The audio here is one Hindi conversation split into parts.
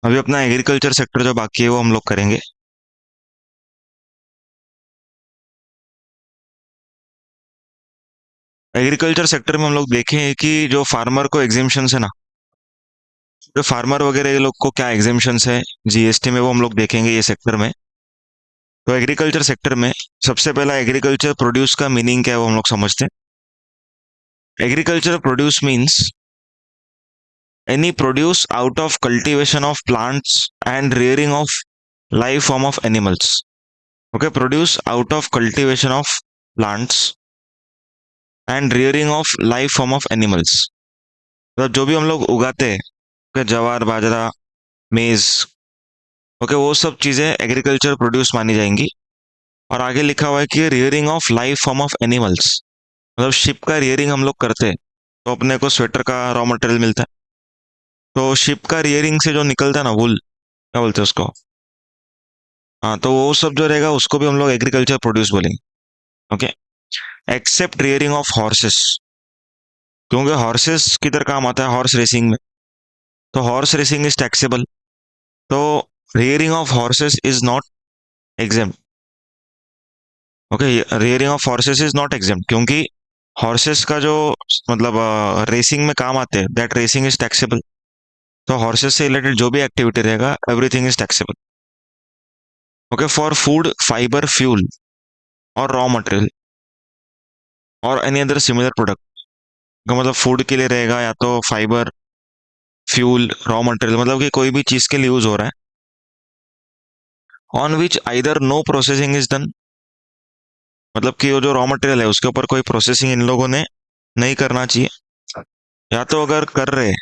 अभी अपना एग्रीकल्चर सेक्टर जो बाकी है वो हम लोग करेंगे। एग्रीकल्चर सेक्टर में हम लोग देखें कि जो फार्मर को एग्जिम्पशन है ना, जो फार्मर वगैरह ये लोग को क्या एग्जिम्पशन है जीएसटी में, वो हम लोग देखेंगे ये सेक्टर में। तो एग्रीकल्चर सेक्टर में सबसे पहला एग्रीकल्चर प्रोड्यूस का मीनिंग क्या है वो हम लोग समझते हैं। Agriculture produce means any produce out of cultivation of plants and rearing of live form of animals. Okay, produce out of cultivation of plants and rearing of live form of animals. मतलब जो भी हम लोग उगाते हैं, okay, जवार बाजरा मेज, ओके, वो सब चीजें एग्रीकल्चर प्रोड्यूस मानी जाएंगी। और आगे लिखा हुआ है कि rearing of live form of animals, मतलब शिप का रियरिंग हम लोग करते हैं तो अपने को स्वेटर का रॉ मटेरियल मिलता है। तो शिप का रियरिंग से जो निकलता है ना वुल, क्या बोलते हैं उसको, हाँ, तो वो सब जो रहेगा उसको भी हम लोग एग्रीकल्चर प्रोड्यूस बोलेंगे। Okay, except rearing of horses, क्योंकि हॉर्सेस किधर काम आता है, हॉर्स रेसिंग में। तो हॉर्स रेसिंग इज टैक्सेबल, तो rearing of horses is not exempt. Okay, rearing of horses is not exempt क्योंकि हॉर्सेस का जो मतलब रेसिंग में काम आते हैं, दैट रेसिंग इज टैक्सेबल। तो हॉर्सेस से रिलेटेड जो भी एक्टिविटी रहेगा everything is taxable. Okay, for food fibre fuel और रॉ मटेरियल और एनी अदर सिमिलर प्रोडक्ट का मतलब फूड के लिए रहेगा या तो फाइबर फ्यूल रॉ मटेरियल, मतलब कि कोई भी चीज के लिए यूज हो रहा है। On which either no processing is done, मतलब कि वो जो रॉ मटेरियल है उसके ऊपर कोई प्रोसेसिंग इन लोगों ने नहीं करना चाहिए, या तो अगर कर रहे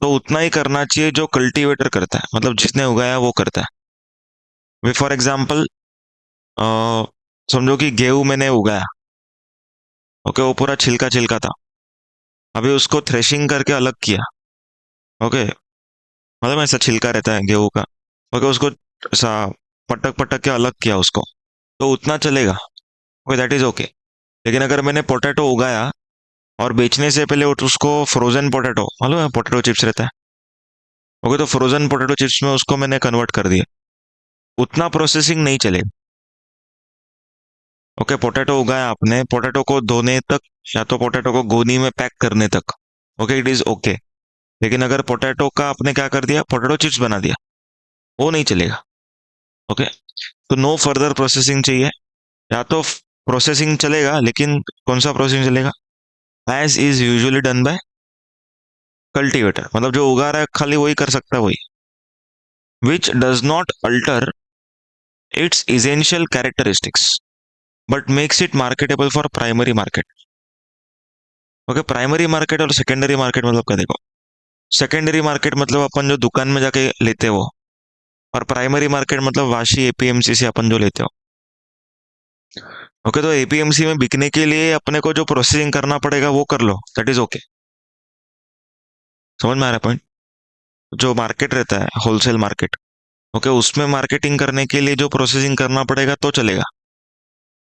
तो उतना ही करना चाहिए जो कल्टीवेटर करता है, मतलब जिसने उगाया वो करता है। वे फॉर एग्जाम्पल समझो कि गेहूं मैंने उगाया, ओके, वो पूरा छिलका छिलका था, अभी उसको थ्रेशिंग करके अलग किया। ओके, मतलब ऐसा छिलका रहता है गेहूं का, ओके, उसको ऐसा पटक पटक के अलग किया उसको, तो उतना चलेगा, ओके, दैट इज ओके। लेकिन अगर मैंने पोटैटो उगाया और बेचने से पहले उसको फ्रोजन पोटैटो, मालूम है पोटैटो चिप्स रहता है, ओके, तो फ्रोजन पोटैटो चिप्स में उसको मैंने कन्वर्ट कर दिया, उतना प्रोसेसिंग नहीं चलेगा। ओके, पोटैटो उगाया आपने, पोटैटो को धोने तक या तो पोटैटो को गोनी में पैक करने तक, ओके, इट इज ओके। लेकिन अगर पोटैटो का आपने क्या कर दिया, पोटैटो चिप्स बना दिया, वो नहीं चलेगा। ओके, तो नो फर्दर प्रोसेसिंग चाहिए, या तो प्रोसेसिंग चलेगा लेकिन कौन सा प्रोसेसिंग चलेगा, as is usually done by cultivator, मतलब जो उगा रहा है खाली वही कर सकता है वही, which does not alter it's essential characteristics but makes it marketable for primary market. Okay, primary market और सेकेंडरी मार्केट मतलब क्या, देखो, सेकेंडरी मार्केट मतलब अपन जो दुकान में जाके लेते हो, और प्राइमरी मार्केट मतलब वाशी एपीएमसी से अपन जो लेते हो। ओके, तो एपीएमसी में बिकने के लिए अपने को जो प्रोसेसिंग करना पड़ेगा वो कर लो, दैट इज ओके। समझ में आ रहा है पॉइंट। जो मार्केट रहता है होलसेल मार्केट, ओके, उसमें मार्केटिंग करने के लिए जो प्रोसेसिंग करना पड़ेगा तो चलेगा,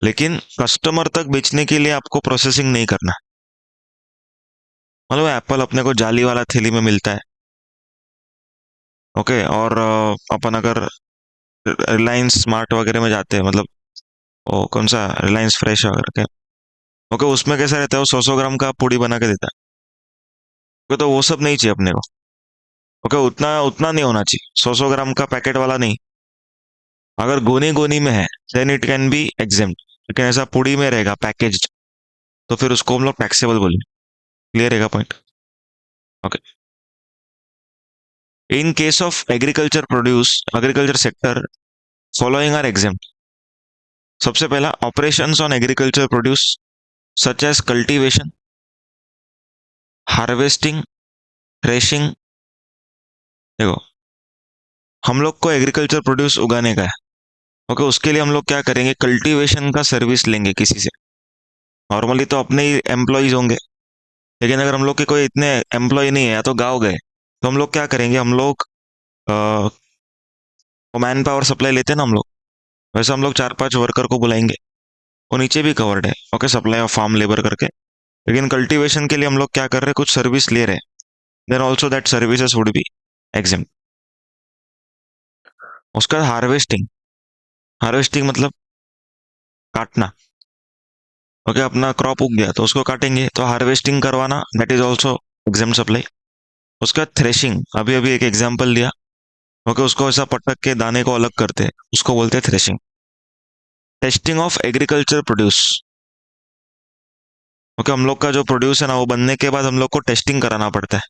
लेकिन कस्टमर तक बेचने के लिए आपको प्रोसेसिंग नहीं करना है। मतलब एप्पल अपने को जाली वाला थैली में मिलता है, ओके, और अपन अगर रिलायंस स्मार्ट वगैरह में जाते हैं, मतलब वो कौन सा रिलायंस फ्रेश वगैरह के, ओके, उसमें कैसा रहता है, वो 100 100 ग्राम का पूड़ी बना के देता है। ओके, तो वो सब नहीं चाहिए अपने को। ओके, उतना उतना नहीं होना चाहिए, 100 100 ग्राम का पैकेट वाला नहीं। अगर गोनी गोनी में है then it can be exempt, लेकिन ऐसा पूड़ी में रहेगा पैकेज्ड, तो फिर उसको हम लोग टैक्सेबल बोलेंगे। क्लियर रहेगा point. Okay, in case of agriculture produce, agriculture sector, following are exempt. सबसे पहला, operations on agriculture produce such as cultivation, harvesting, threshing. देखो, हम लोग को एग्रीकल्चर प्रोड्यूस उगाने का है, ओके, उसके लिए हम लोग क्या करेंगे, कल्टीवेशन का सर्विस लेंगे किसी से। नॉर्मली तो अपने ही एम्प्लॉयज होंगे, लेकिन अगर हम लोग के कोई इतने एम्प्लॉय नहीं है या तो गाँव गए, तो हम लोग क्या करेंगे, हम लोग मैन पावर सप्लाई लेते हैं ना हम लोग, वैसे हम लोग 4 5 वर्कर को बुलाएंगे, वो नीचे भी कवर्ड है, okay, supply of farm labour करके। लेकिन कल्टीवेशन के लिए हम लोग क्या कर रहे हैं, कुछ सर्विस ले रहे हैं, then also that services would be exempt. उसके बाद हार्वेस्टिंग। हार्वेस्टिंग मतलब काटना। ओके, अपना क्रॉप उग गया तो उसको काटेंगे, तो हार्वेस्टिंग करवाना, that is also exempt supply. उसके बाद थ्रेशिंग, अभी अभी एक एग्जाम्पल दिया। ओके, उसको ऐसा पटक के दाने को अलग करते हैं, उसको बोलते हैं threshing. Testing of agriculture produce. Okay, हम लोग का जो प्रोड्यूस है ना, वो बनने के बाद हम लोग को टेस्टिंग कराना पड़ता है।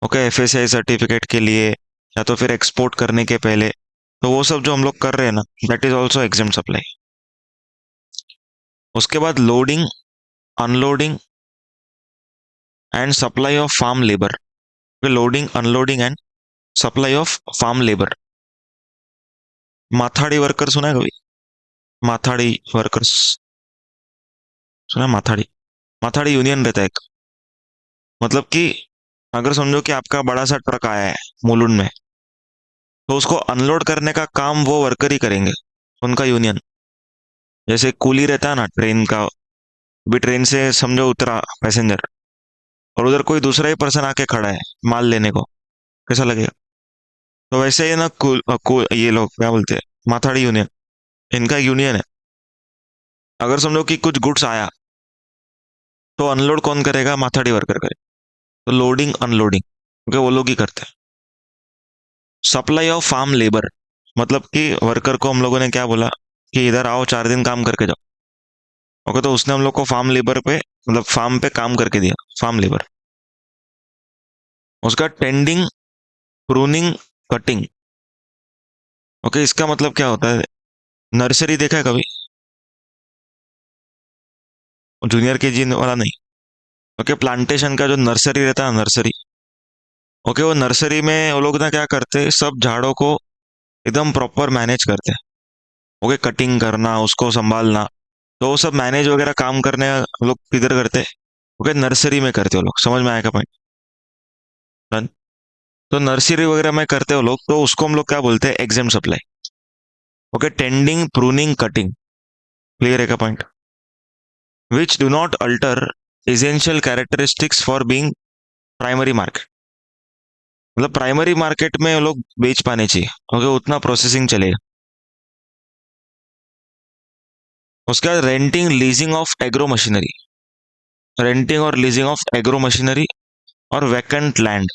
ओके, एफएसआई सर्टिफिकेट के लिए, या तो फिर एक्सपोर्ट करने के पहले। तो वो सब जो हम लोग कर रहे हैं ना, that is also exempt supply. उसके बाद loading, unloading and supply of farm labour. Loading, unloading and supply of farm labour. माथाड़ी वर्कर सुना है कभी? माथाड़ी वर्कर्स सुना है? माथाड़ी, माथाड़ी यूनियन रहता है एक। मतलब कि अगर समझो कि आपका बड़ा सा ट्रक आया है मुलुंड में, तो उसको अनलोड करने का काम वो वर्कर ही करेंगे, उनका यूनियन। जैसे कूली रहता है ना ट्रेन का, भी ट्रेन से समझो उतरा पैसेंजर, और उधर कोई दूसरा ही पर्सन आके खड़ा है माल लेने को, कैसा लगेगा? तो वैसे ही ना, ये लोग क्या बोलते हैं, माथाड़ी यूनियन, इनका यूनियन है। अगर समझो कि कुछ गुड्स आया, तो अनलोड कौन करेगा? माथाड़ी वर्कर करेगा। तो लोडिंग, अनलोडिंग, क्योंकि वो लोग ही करते हैं। सप्लाई ऑफ फार्म लेबर, मतलब कि वर्कर को हम लोगों ने क्या बोला कि इधर आओ, 4 दिन काम करके जाओ। ओके, तो उसने हम लोग को फार्म लेबर पे, मतलब फार्म पे काम करके दिया, फार्म लेबर। उसका टेंडिंग, प्रूनिंग, कटिंग। ओके, इसका मतलब क्या होता है? नर्सरी देखा है कभी? जूनियर केजी वाला नहीं। ओके, प्लांटेशन का जो नर्सरी रहता है, नर्सरी। ओके, वो नर्सरी में वो लोग ना क्या करते हैं, सब झाड़ों को एकदम प्रॉपर मैनेज करते हैं। ओके, कटिंग करना, उसको संभालना, तो वो सब मैनेज वगैरह काम करने वो लोग किधर करते हैं? ओके, नर्सरी में करते हो लोग। समझ में आएगा पॉइंट? तो नर्सरी वगैरह में करते हो लोग, तो उसको हम लोग क्या बोलते हैं? Exempt supply. Okay, tending, pruning, cutting. Clear है का point? Which do not alter essential characteristics for being primary market. मतलब प्राइमरी मार्केट में वो लोग बेच पाने चाहिए। ओके, उतना प्रोसेसिंग चलेगा। उसके बाद renting, leasing of agro machinery. Renting और लीजिंग ऑफ एग्रो मशीनरी और वैकेंट लैंड।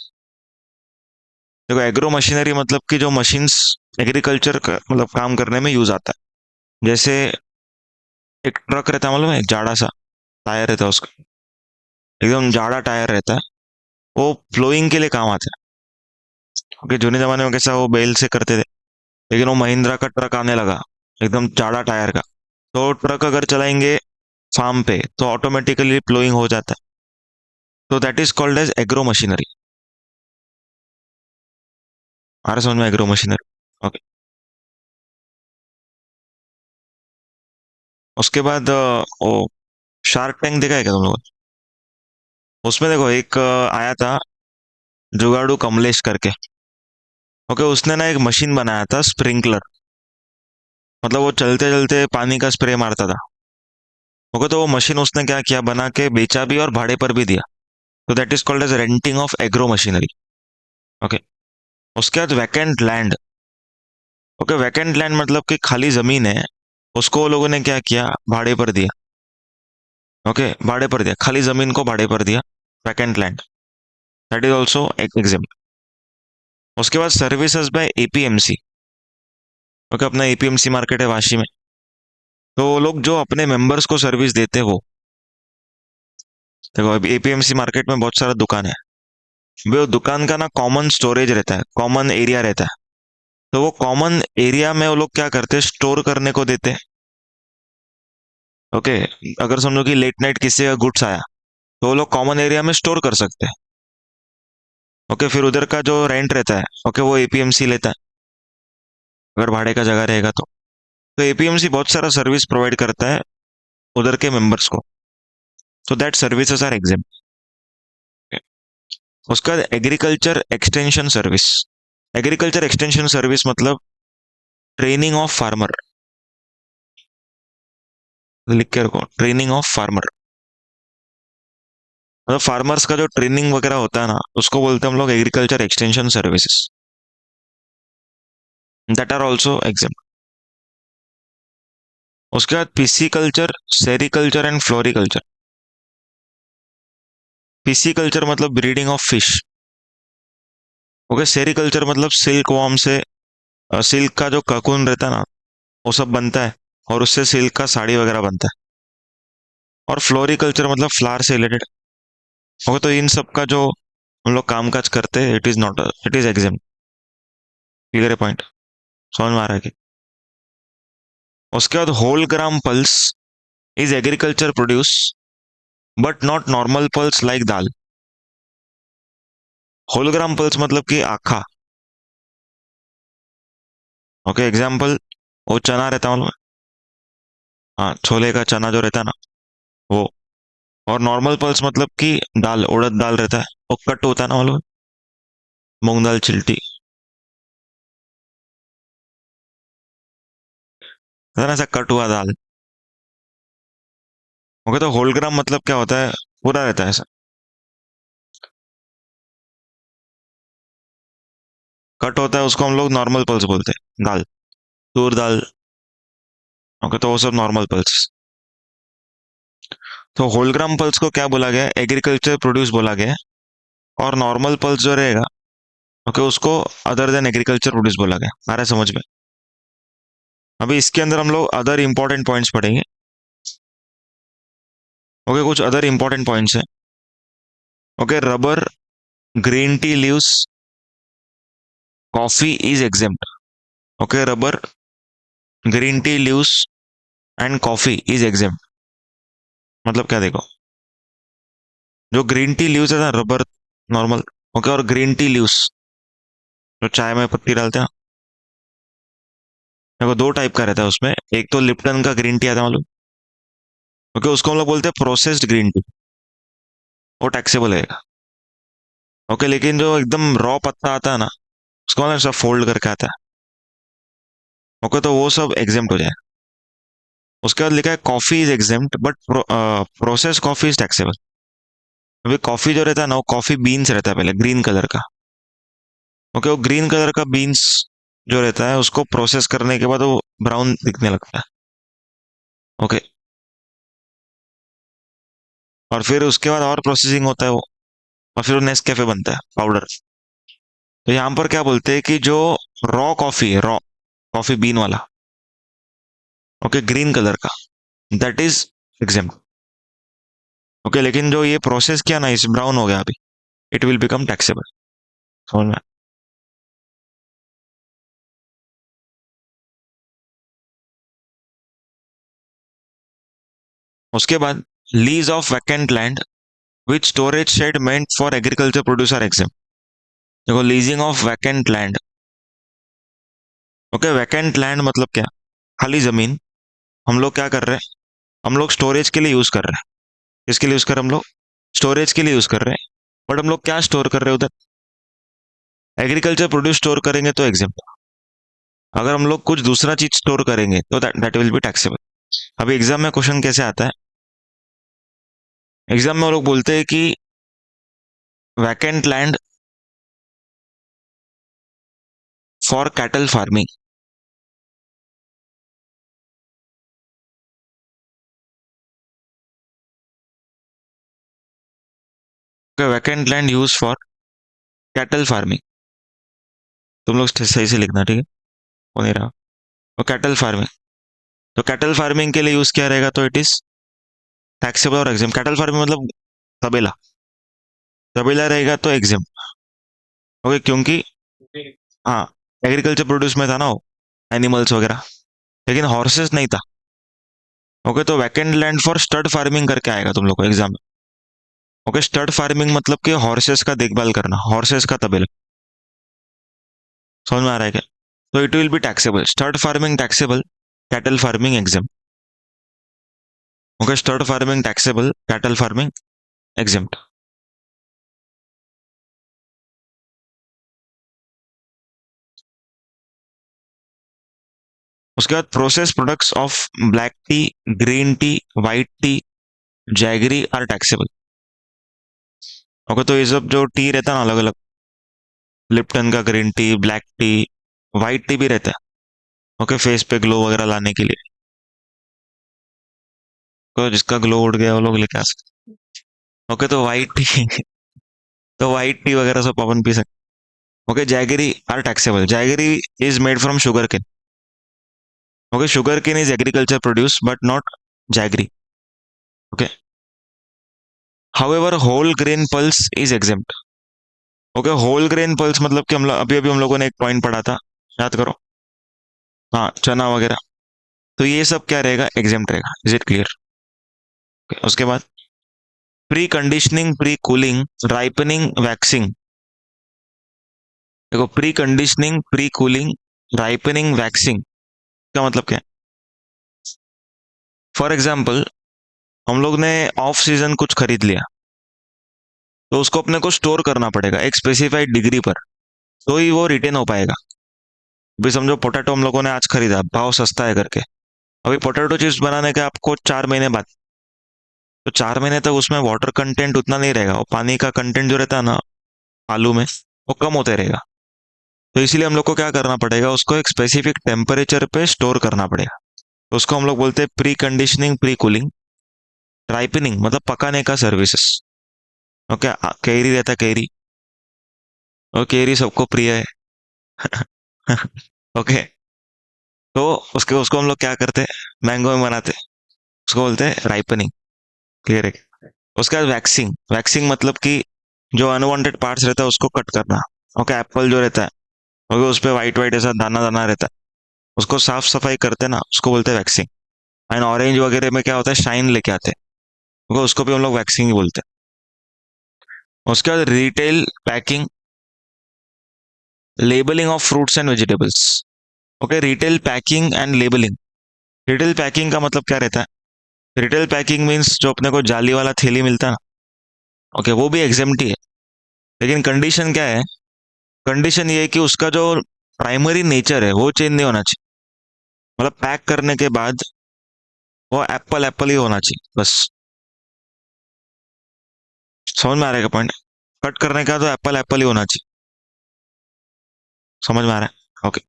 देखो, एग्रो मशीनरी मतलब कि जो मशीन्स एग्रीकल्चर का मतलब काम करने में यूज आता है। जैसे एक ट्रक रहता है, मालूम है? एक जाड़ा सा टायर रहता है उसका, एकदम जाड़ा टायर रहता है। वो फ्लोइंग के लिए काम आता है। क्योंकि जूने जमाने में कैसा वो बैल से करते थे, लेकिन वो महिंद्रा का ट्रक आने लगा, एकदम जाड़ा टायर का। तो ट्रक अगर चलाएंगे फार्म पे, तो ऑटोमेटिकली प्लोइंग हो जाता है। तो that is called as agro machinery. आ रहा समझ में? Agro machinery. ओके। उसके बाद वो शार्क टैंक देखा है क्या तुम लोगों ने? उसमें देखो एक आया था, जुगाड़ू कमलेश करके। ओके, उसने ना एक मशीन बनाया था, स्प्रिंकलर। मतलब वो चलते चलते पानी का स्प्रे मारता था। ओके, तो वो मशीन उसने क्या किया, बना के बेचा भी और भाड़े पर भी दिया। तो that is called as renting of agro machinery. Okay. उसके बाद vacant land. Okay, vacant land मतलब कि खाली जमीन है, उसको वो लोगों ने क्या किया, भाड़े पर दिया। ओके, भाड़े पर दिया, खाली जमीन को भाड़े पर दिया, vacant land. That is also एक एग्जाम्पल। उसके बाद सर्विसेज बाय एपीएमसी। ओके, अपना एपीएमसी मार्केट है वाशी में। तो वो लोग जो अपने मेंबर्स को सर्विस देते हैं, वो देखो, अभी एपीएमसी मार्केट में बहुत सारा दुकान है। वो दुकान का ना कॉमन स्टोरेज रहता है, कॉमन एरिया रहता है। तो वो कॉमन एरिया में वो लोग क्या करते हैं, स्टोर करने को देते हैं। ओके, अगर समझो कि लेट नाइट किसी का गुड्स आया, तो वो लोग कॉमन एरिया में स्टोर कर सकते हैं। ओके, फिर उधर का जो रेंट रहता है, ओके, वो एपीएमसी लेता है, अगर भाड़े का जगह रहेगा तो एपीएमसी बहुत सारा सर्विस प्रोवाइड करता है उधर के मेंबर्स को। So that services are exempt. उसका agriculture extension service. Agriculture extension service मतलब ट्रेनिंग ऑफ फार्मर। लिख के रखो, ट्रेनिंग ऑफ फार्मर। मतलब फार्मर्स का जो ट्रेनिंग वगैरह होता है ना, उसको बोलते हैं हम लोग agriculture extension services. That are also exempt. उसके बाद pisciculture, sericulture and floriculture. Pisciculture मतलब breeding of fish. Okay, sericulture मतलब सिल्क वॉर्म से सिल्क का जो ककून रहता है ना, वो सब बनता है और उससे सिल्क का साड़ी वगैरह बनता है। और फ्लोरिकल्चर मतलब फ्लावर से रिलेटेड। ओके, तो इन सब का जो हम लोग काम काज करते हैं, it is not, it is exam. Clear point, समझ में आ रहा है कि? उसके बाद whole gram pulse is agriculture produce but not normal pulse like dal. Whole gram pulse मतलब कि आखा। ओके, एग्जाम्पल, वो चना रहता है मालूम है? हाँ, छोले का चना जो रहता है ना, वो। और नॉर्मल पल्स मतलब कि दाल, उड़द दाल रहता है, वो कट होता है ना मालूम है? मूंग दाल चिल्टी, है ना, ऐसा कट हुआ दाल। ओके, तो होल ग्राम मतलब क्या होता है? पूरा रहता है ऐसा। कट होता है उसको हम लोग नॉर्मल पल्स बोलते हैं, दाल, तूर दाल। ओके, तो वो सब नॉर्मल पल्स। तो होल ग्राम पल्स को क्या बोला गया है? एग्रीकल्चर प्रोड्यूस बोला गया है। और नॉर्मल पल्स जो रहेगा, ओके, उसको अदर देन एग्रीकल्चर प्रोड्यूस बोला गया। आ रहा है समझ में? अभी इसके अंदर हम लोग अदर इंपॉर्टेंट पॉइंट्स पढ़ेंगे। ओके, कुछ अदर इंपॉर्टेंट पॉइंट्स है। Okay, rubber, green tea leaves, coffee is exempt. Okay, rubber, green tea leaves and coffee is exempt. मतलब क्या देखो, जो ग्रीन टी लीव्स है ना, रबर नॉर्मल। ओके, और ग्रीन टी लीव्स जो चाय में पत्ती डालते हैं ना, देखो दो टाइप का रहता है उसमें। एक तो लिप्टन का ग्रीन टी आता है मालूम? ओके, उसको हम लोग बोलते हैं प्रोसेस्ड ग्रीन टी, वो टैक्सेबल है। ओके, लेकिन जो एकदम रॉ पत्ता आता है ना, उसको ना सब फोल्ड करके आता है। ओके, तो वो सब एग्जेम्प्ट हो जाए। उसके बाद लिखा है coffee is exempt but process coffee is taxable. अभी कॉफी जो रहता है ना, वो कॉफी बीन्स रहता है पहले, ग्रीन कलर का। ओके, वो ग्रीन कलर का बीन्स जो रहता है, उसको प्रोसेस करने के बाद वो ब्राउन दिखने लगता है। ओके, और फिर उसके बाद और प्रोसेसिंग होता है वो, और फिर वो नेस्कैफे बनता है पाउडर। तो यहाँ पर क्या बोलते हैं कि जो रॉ कॉफी है, रॉ कॉफी बीन वाला, ओके, ग्रीन कलर का, दैट इज एग्जेम्प्ट। ओके, लेकिन जो ये प्रोसेस किया ना, इस ब्राउन हो गया अभी, इट विल बिकम टैक्सेबल। समझ में? उसके बाद lease of vacant land which storage shed meant for agriculture producer exempt. देखो, leasing of vacant land. Okay, vacant land मतलब क्या? खाली जमीन। हम लोग क्या कर रहे हैं? हम लोग स्टोरेज के लिए यूज कर रहे हैं। किसके लिए यूज कर रहे हैं हम लोग? स्टोरेज के लिए यूज कर रहे हैं। बट हम लोग क्या स्टोर कर रहे हैं उधर? एग्रीकल्चर प्रोड्यूस स्टोर करेंगे तो एग्जाम। अगर हम लोग कुछ दूसरा चीज स्टोर करेंगे तो दैट विल बी टैक्सेबल। अभी एग्जाम में क्वेश्चन कैसे आता है? एग्जाम में वो लोग बोलते हैं कि vacant land for cattle farming. Vacant land use for cattle farming. तुम लोग सही से लिखना, ठीक है? वो नहीं रहा। तो कैटल फार्मिंग, तो कैटल फार्मिंग के लिए यूज किया रहेगा तो इट इज टैक्सेबल और एग्जाम। कैटल फार्मिंग मतलब तबेला, तबेला रहेगा तो एग्जाम। ओके, क्योंकि हाँ, एग्रीकल्चर प्रोड्यूस में था ना वो, एनिमल्स वगैरह, लेकिन हॉर्सेस नहीं था। ओके, तो vacant land for stud farming करके आएगा तुम लोग को एग्जाम में। ओके, स्टड फार्मिंग मतलब कि हॉर्सेस का देखभाल करना, हॉर्सेस का तबेला। समझ में आ रहा है क्या? तो it will be taxable, stud farming taxable, cattle farming exam. Okay, stud farming taxable, cattle farming exam. उसके बाद process products of black tea, green tea, white tea, jaggery are taxable. Okay, तो ये सब जो टी रहता है ना, अलग अलग, लिप्टन का green tea, black T, white T भी रहता है, ओके, फेस पे ग्लो वगैरह लाने के लिए। तो जिसका ग्लो उड़ गया वो लोग लेके आ सकते। ओके, तो व्हाइट टी तो व्हाइट टी वगैरह सब अपन पी सकते। Okay, jaggery are taxable. Jaggery is made from sugarcane. Okay, sugarcane is agriculture produce but not jaggery. Okay, however whole grain pulse is exempt. Okay, whole grain pulse मतलब कि हम लोग अभी अभी हम लोगों ने एक पॉइंट पढ़ा था, याद करो। हाँ, चना वगैरह। तो ये सब क्या रहेगा, एग्जेम्प्ट रहेगा। Is it clear? उसके बाद pre conditioning, pre cooling, ripening, waxing. देखो, pre conditioning, pre cooling, ripening, waxing का मतलब क्या है? फॉर एग्जाम्पल, हम लोग ने ऑफ सीजन कुछ खरीद लिया, तो उसको अपने को स्टोर करना पड़ेगा एक स्पेसिफाइड डिग्री पर, तो ही वो रिटेन हो पाएगा। अभी समझो पोटैटो हम लोगों ने आज खरीदा, भाव सस्ता है करके। अभी पोटैटो चिप्स बनाने के आपको 4 महीने बाद, तो 4 महीने तक उसमें वाटर कंटेंट उतना नहीं रहेगा, वो पानी का कंटेंट जो रहता है ना आलू में, वो कम होते रहेगा। तो इसीलिए हम लोग को क्या करना पड़ेगा, उसको एक स्पेसिफिक टेम्परेचर पे स्टोर करना पड़ेगा। तो उसको हम लोग बोलते हैं pre conditioning, pre cooling. Ripening मतलब पकाने का सर्विसेज। ओके, कैरी रहता है, कैरी। और कैरी सबको प्रिय है। ओके, तो उसके उसको हम लोग क्या करते हैं, मैंगो में बनाते हैं, उसको बोलते हैं राइपनिंग। क्लियर है? उसके बाद वैक्सिंग। वैक्सिंग मतलब कि जो अनवांटेड पार्ट्स रहता है उसको कट करना। ओके, एप्पल जो रहता है, ओके, उस पर व्हाइट व्हाइट ऐसा दाना दाना रहता है, उसको साफ सफाई करते ना, उसको बोलते हैं वैक्सिंग। एंड ऑरेंज वगैरह में क्या होता है, शाइन लेके आते हैं, ओके, उसको भी हम लोग वैक्सिंग ही बोलते हैं। उसके बाद retail packing, labelling of fruits and vegetables. Okay, retail packing and labelling. Retail packing का मतलब क्या रहता है? रिटेल पैकिंग मीन्स जो अपने को जाली वाला थैली मिलता है ना, ओके, वो भी एग्जेम्प्ट ही है। लेकिन कंडीशन क्या है? कंडीशन ये है कि उसका जो प्राइमरी नेचर है वो चेंज नहीं होना चाहिए। मतलब पैक करने के बाद वो एप्पल एप्पल ही होना चाहिए बस। समझ में आ रहेगा पॉइंट? कट करने का तो एप्पल एप्पल ही होना चाहिए। समझ में आ रहा है? ओके,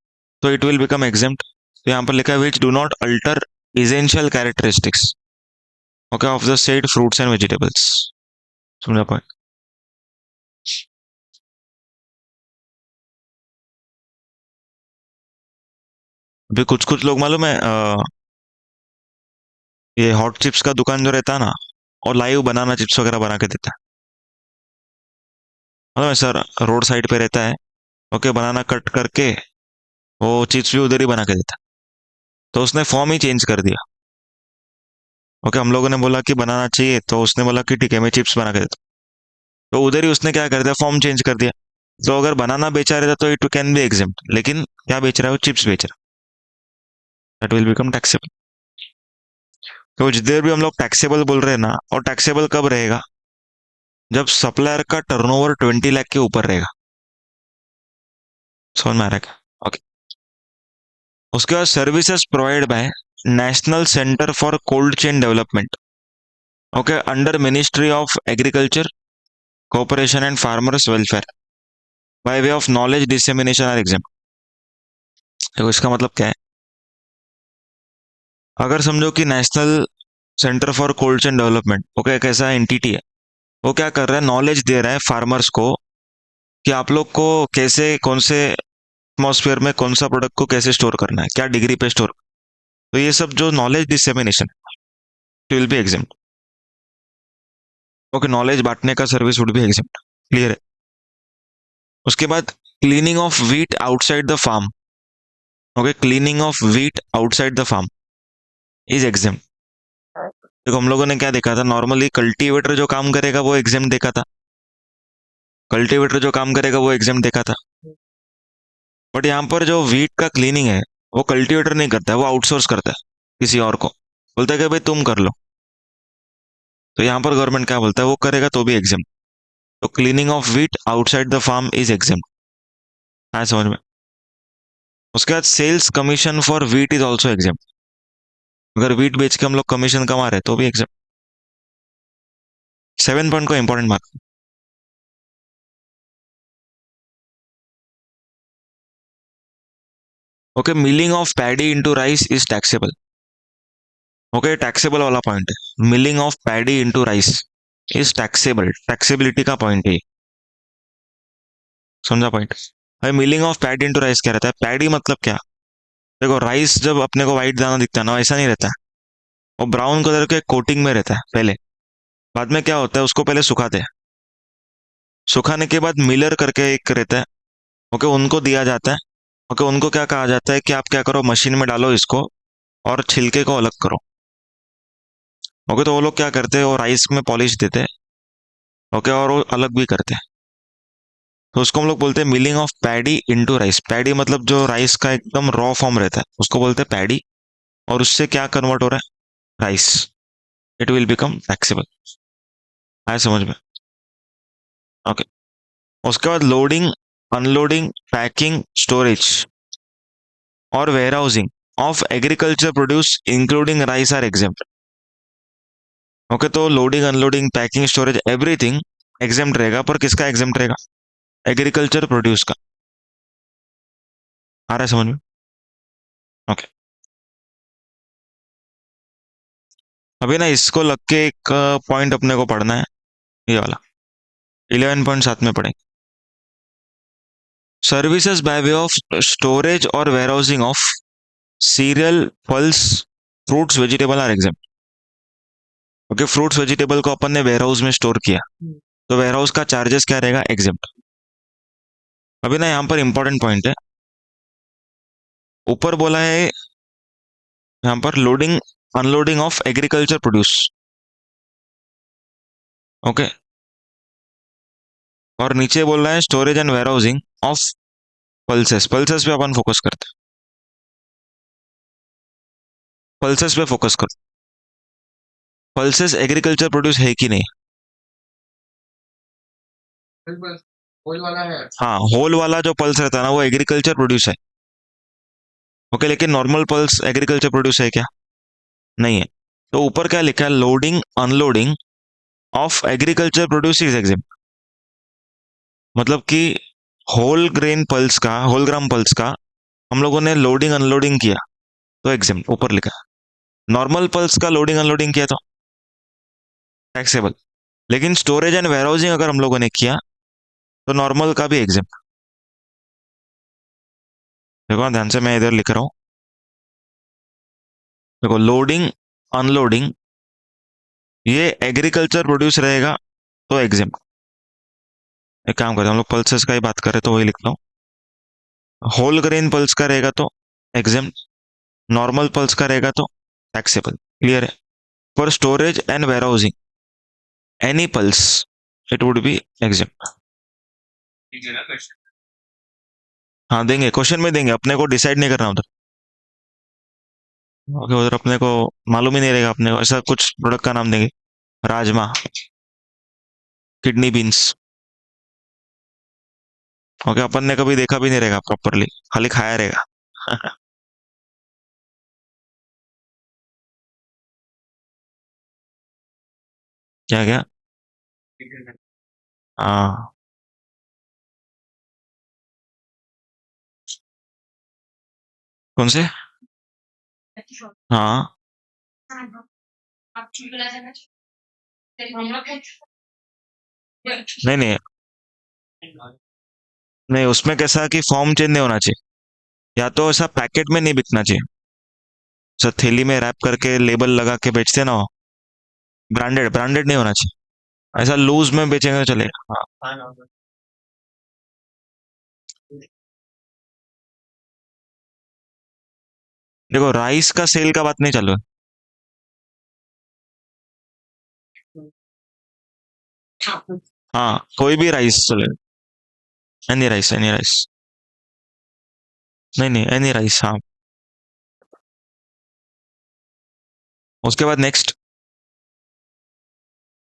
तो इट विल बिकम एग्जेम्प्ट। तो यहाँ पर लिखा है which do not alter essential characteristics, okay, of the said fruits and vegetables. समझा पॉइंट? अभी कुछ कुछ लोग मालूम है, ये हॉट चिप्स का दुकान जो रहता है ना, और लाइव बनाना चिप्स वगैरह बना के देता है। मालूम है सर, रोड साइड पे रहता है, ओके, बनाना कट करके वो चिप्स भी उधर ही बना के देता है। तो उसने फॉर्म ही चेंज कर दिया। ओके, हम लोगों ने बोला कि बनाना चाहिए, तो उसने बोला कि ठीक है मैं चिप्स बना के देता हूँ। तो उधर ही उसने क्या कर दिया, फॉर्म चेंज कर दिया। तो अगर बनाना बेचा रहता तो इट कैन बी एग्जेम्प्ट, लेकिन क्या बेच रहा है, वो चिप्स बेच रहा है, दैट विल बिकम टैक्सेबल। तो जिधर भी हम लोग टैक्सेबल बोल रहे हैं ना, और टैक्सेबल कब रहेगा, जब सप्लायर का टर्नओवर 20 लाख के ऊपर रहेगा। समझ में आ रहा है क्या? ओके, उसके बाद services provide by national centre for cold chain development, okay, under ministry of agriculture, cooperation and farmers welfare, by way of knowledge dissemination are exam. देखो इसका मतलब क्या है, अगर समझो कि national centre for cold chain development, okay, एक ऐसा एंटिटी है, वो क्या कर रहा है, नॉलेज दे रहा है फार्मर्स को कि आप लोग को कैसे, कौन से एटमॉस्फेयर में कौन सा प्रोडक्ट को कैसे स्टोर करना है, क्या डिग्री पे स्टोर। तो ये सब जो knowledge dissemination will be exam. Okay, knowledge बांटने का service would be exam. Clear है? उसके बाद cleaning of wheat outside the farm, okay, cleaning of wheat outside the farm is exam. देखो हम लोगों ने क्या देखा था, नॉर्मली कल्टीवेटर जो काम करेगा वो एग्जाम देखा था। कल्टीवेटर जो काम करेगा वो एग्जाम देखा था। बट यहाँ पर जो व्हीट का क्लीनिंग है, वो कल्टीवेटर नहीं करता है, वो आउटसोर्स करता है किसी और को। बोलता है कि भाई तुम कर लो। तो यहाँ पर गवर्नमेंट क्या बोलता है, वो करेगा तो भी एग्जाम। तो cleaning of wheat outside the farm is exam. आया समझ में? उसके बाद sales commission for wheat is also exam. अगर व्हीट बेच के हम लोग कमीशन कमा रहे हैं तो भी एग्जाम। 7 पॉइंट को important mark. Okay, milling of paddy into rice is taxable. Okay, taxable वाला पॉइंट है, milling of paddy into rice is taxable, taxability का पॉइंट है ये। समझा पॉइंट? भाई milling of paddy into rice क्या रहता है? पैडी मतलब क्या? देखो राइस जब अपने को व्हाइट दाना दिखता है ना, ऐसा नहीं रहता है। वो ब्राउन कलर के कोटिंग में रहता है पहले। बाद में क्या होता है, उसको पहले सुखाते हैं। सुखाने के बाद मिलर करके एक रहता है। ओके, उनको दिया जाता है। ओके, उनको क्या कहा जाता है कि आप क्या करो, मशीन में डालो इसको और छिलके को अलग करो। ओके, तो वो लोग क्या करते हैं, वो राइस में पॉलिश देते हैं। ओके, और वो अलग भी करते हैं। तो उसको हम लोग बोलते हैं milling of paddy into rice. Paddy मतलब जो राइस का एकदम रॉ फॉर्म रहता है उसको बोलते हैं पैडी। और उससे क्या कन्वर्ट हो रहा है? Rice. It will become taxable. आया समझ में? ओके, उसके बाद लोडिंग, अनलोडिंग, पैकिंग, स्टोरेज और warehousing of agriculture produce including rice are exempt. Okay, तो loading, unloading, packing, storage everything exempt रहेगा, पर किसका एग्जेम्प्ट रहेगा? एग्रीकल्चर प्रोड्यूस का। आ रहा है समझ में? ओके, अभी ना इसको लग के एक पॉइंट अपने को पढ़ना है, ये वाला 11.7 में पढ़ेंगे। Services by way of storage और warehousing of cereal, pulse, fruits, vegetable are exempt. Okay, fruits vegetable को अपन ने वेयरहाउस में स्टोर किया, तो वेयरहाउस का चार्जेस क्या रहेगा? एग्जेम्प्ट। अभी ना यहाँ पर इंपॉर्टेंट पॉइंट है, ऊपर बोला है यहाँ पर loading, unloading of agriculture produce. Okay, और नीचे बोल रहा है storage and warehousing of pulses. Pulses पे अपन फोकस करते हैं, पल्सेस पे फोकस करो। पल्सेस एग्रीकल्चर प्रोड्यूस है कि नहीं? होल वाला है। हाँ, होल वाला जो पल्स रहता है ना वो एग्रीकल्चर प्रोड्यूस है। ओके, लेकिन नॉर्मल पल्स एग्रीकल्चर प्रोड्यूस है क्या? नहीं है। तो ऊपर क्या लिखा है? Loading, unloading of agriculture produce is EXIM. मतलब कि होल ग्रेन पल्स का, होल ग्राम पल्स का हम लोगों ने लोडिंग अनलोडिंग किया तो एग्जिम ऊपर लिखा है। नॉर्मल पल्स का लोडिंग अनलोडिंग किया तो टैक्सेबल। लेकिन स्टोरेज एंड वेयरहाउसिंग अगर हम लोगों ने किया तो नॉर्मल का भी एग्जिम। देखो ध्यान से, मैं इधर लिख रहा हूँ। देखो लोडिंग, अनलोडिंग, ये एग्रीकल्चर प्रोड्यूस रहेगा तो एग्जिम। एक काम करते हैं हम लोग, पल्सेस का ही बात करें तो वही लिखता हूँ। होल ग्रेन पल्स का रहेगा तो एग्जिम, नॉर्मल पल्स का रहेगा तो टैक्सेबल। क्लियर है? For storage and warehousing any pulse it would be EXIM. हाँ देंगे, क्वेश्चन में देंगे, अपने को डिसाइड नहीं करना उधर। ओके, उधर अपने को मालूम ही नहीं रहेगा, अपने को ऐसा कुछ प्रोडक्ट का नाम देंगे, राजमा, किडनी बीन्स। ओके, अपन ने कभी देखा भी नहीं रहेगा प्रॉपरली, खाली खाया रहेगा। क्या क्या? हाँ। कौन से? हाँ। नहीं नहीं नहीं, उसमें कैसा कि फॉर्म चेंज नहीं होना चाहिए, या तो ऐसा पैकेट में नहीं बिकना चाहिए, ऐसा थैली में रैप करके लेबल लगा के बेचते हैं ना, ब्रांडेड ब्रांडेड नहीं होना चाहिए। ऐसा लूज में बेचेंगे तो चलेगा। हाँ, देखो राइस का सेल का बात नहीं चालू है। हाँ, कोई भी राइस चलेगा। Any rice, any rice. नहीं नहीं, एनी राइस, हाँ। उसके बाद नेक्स्ट,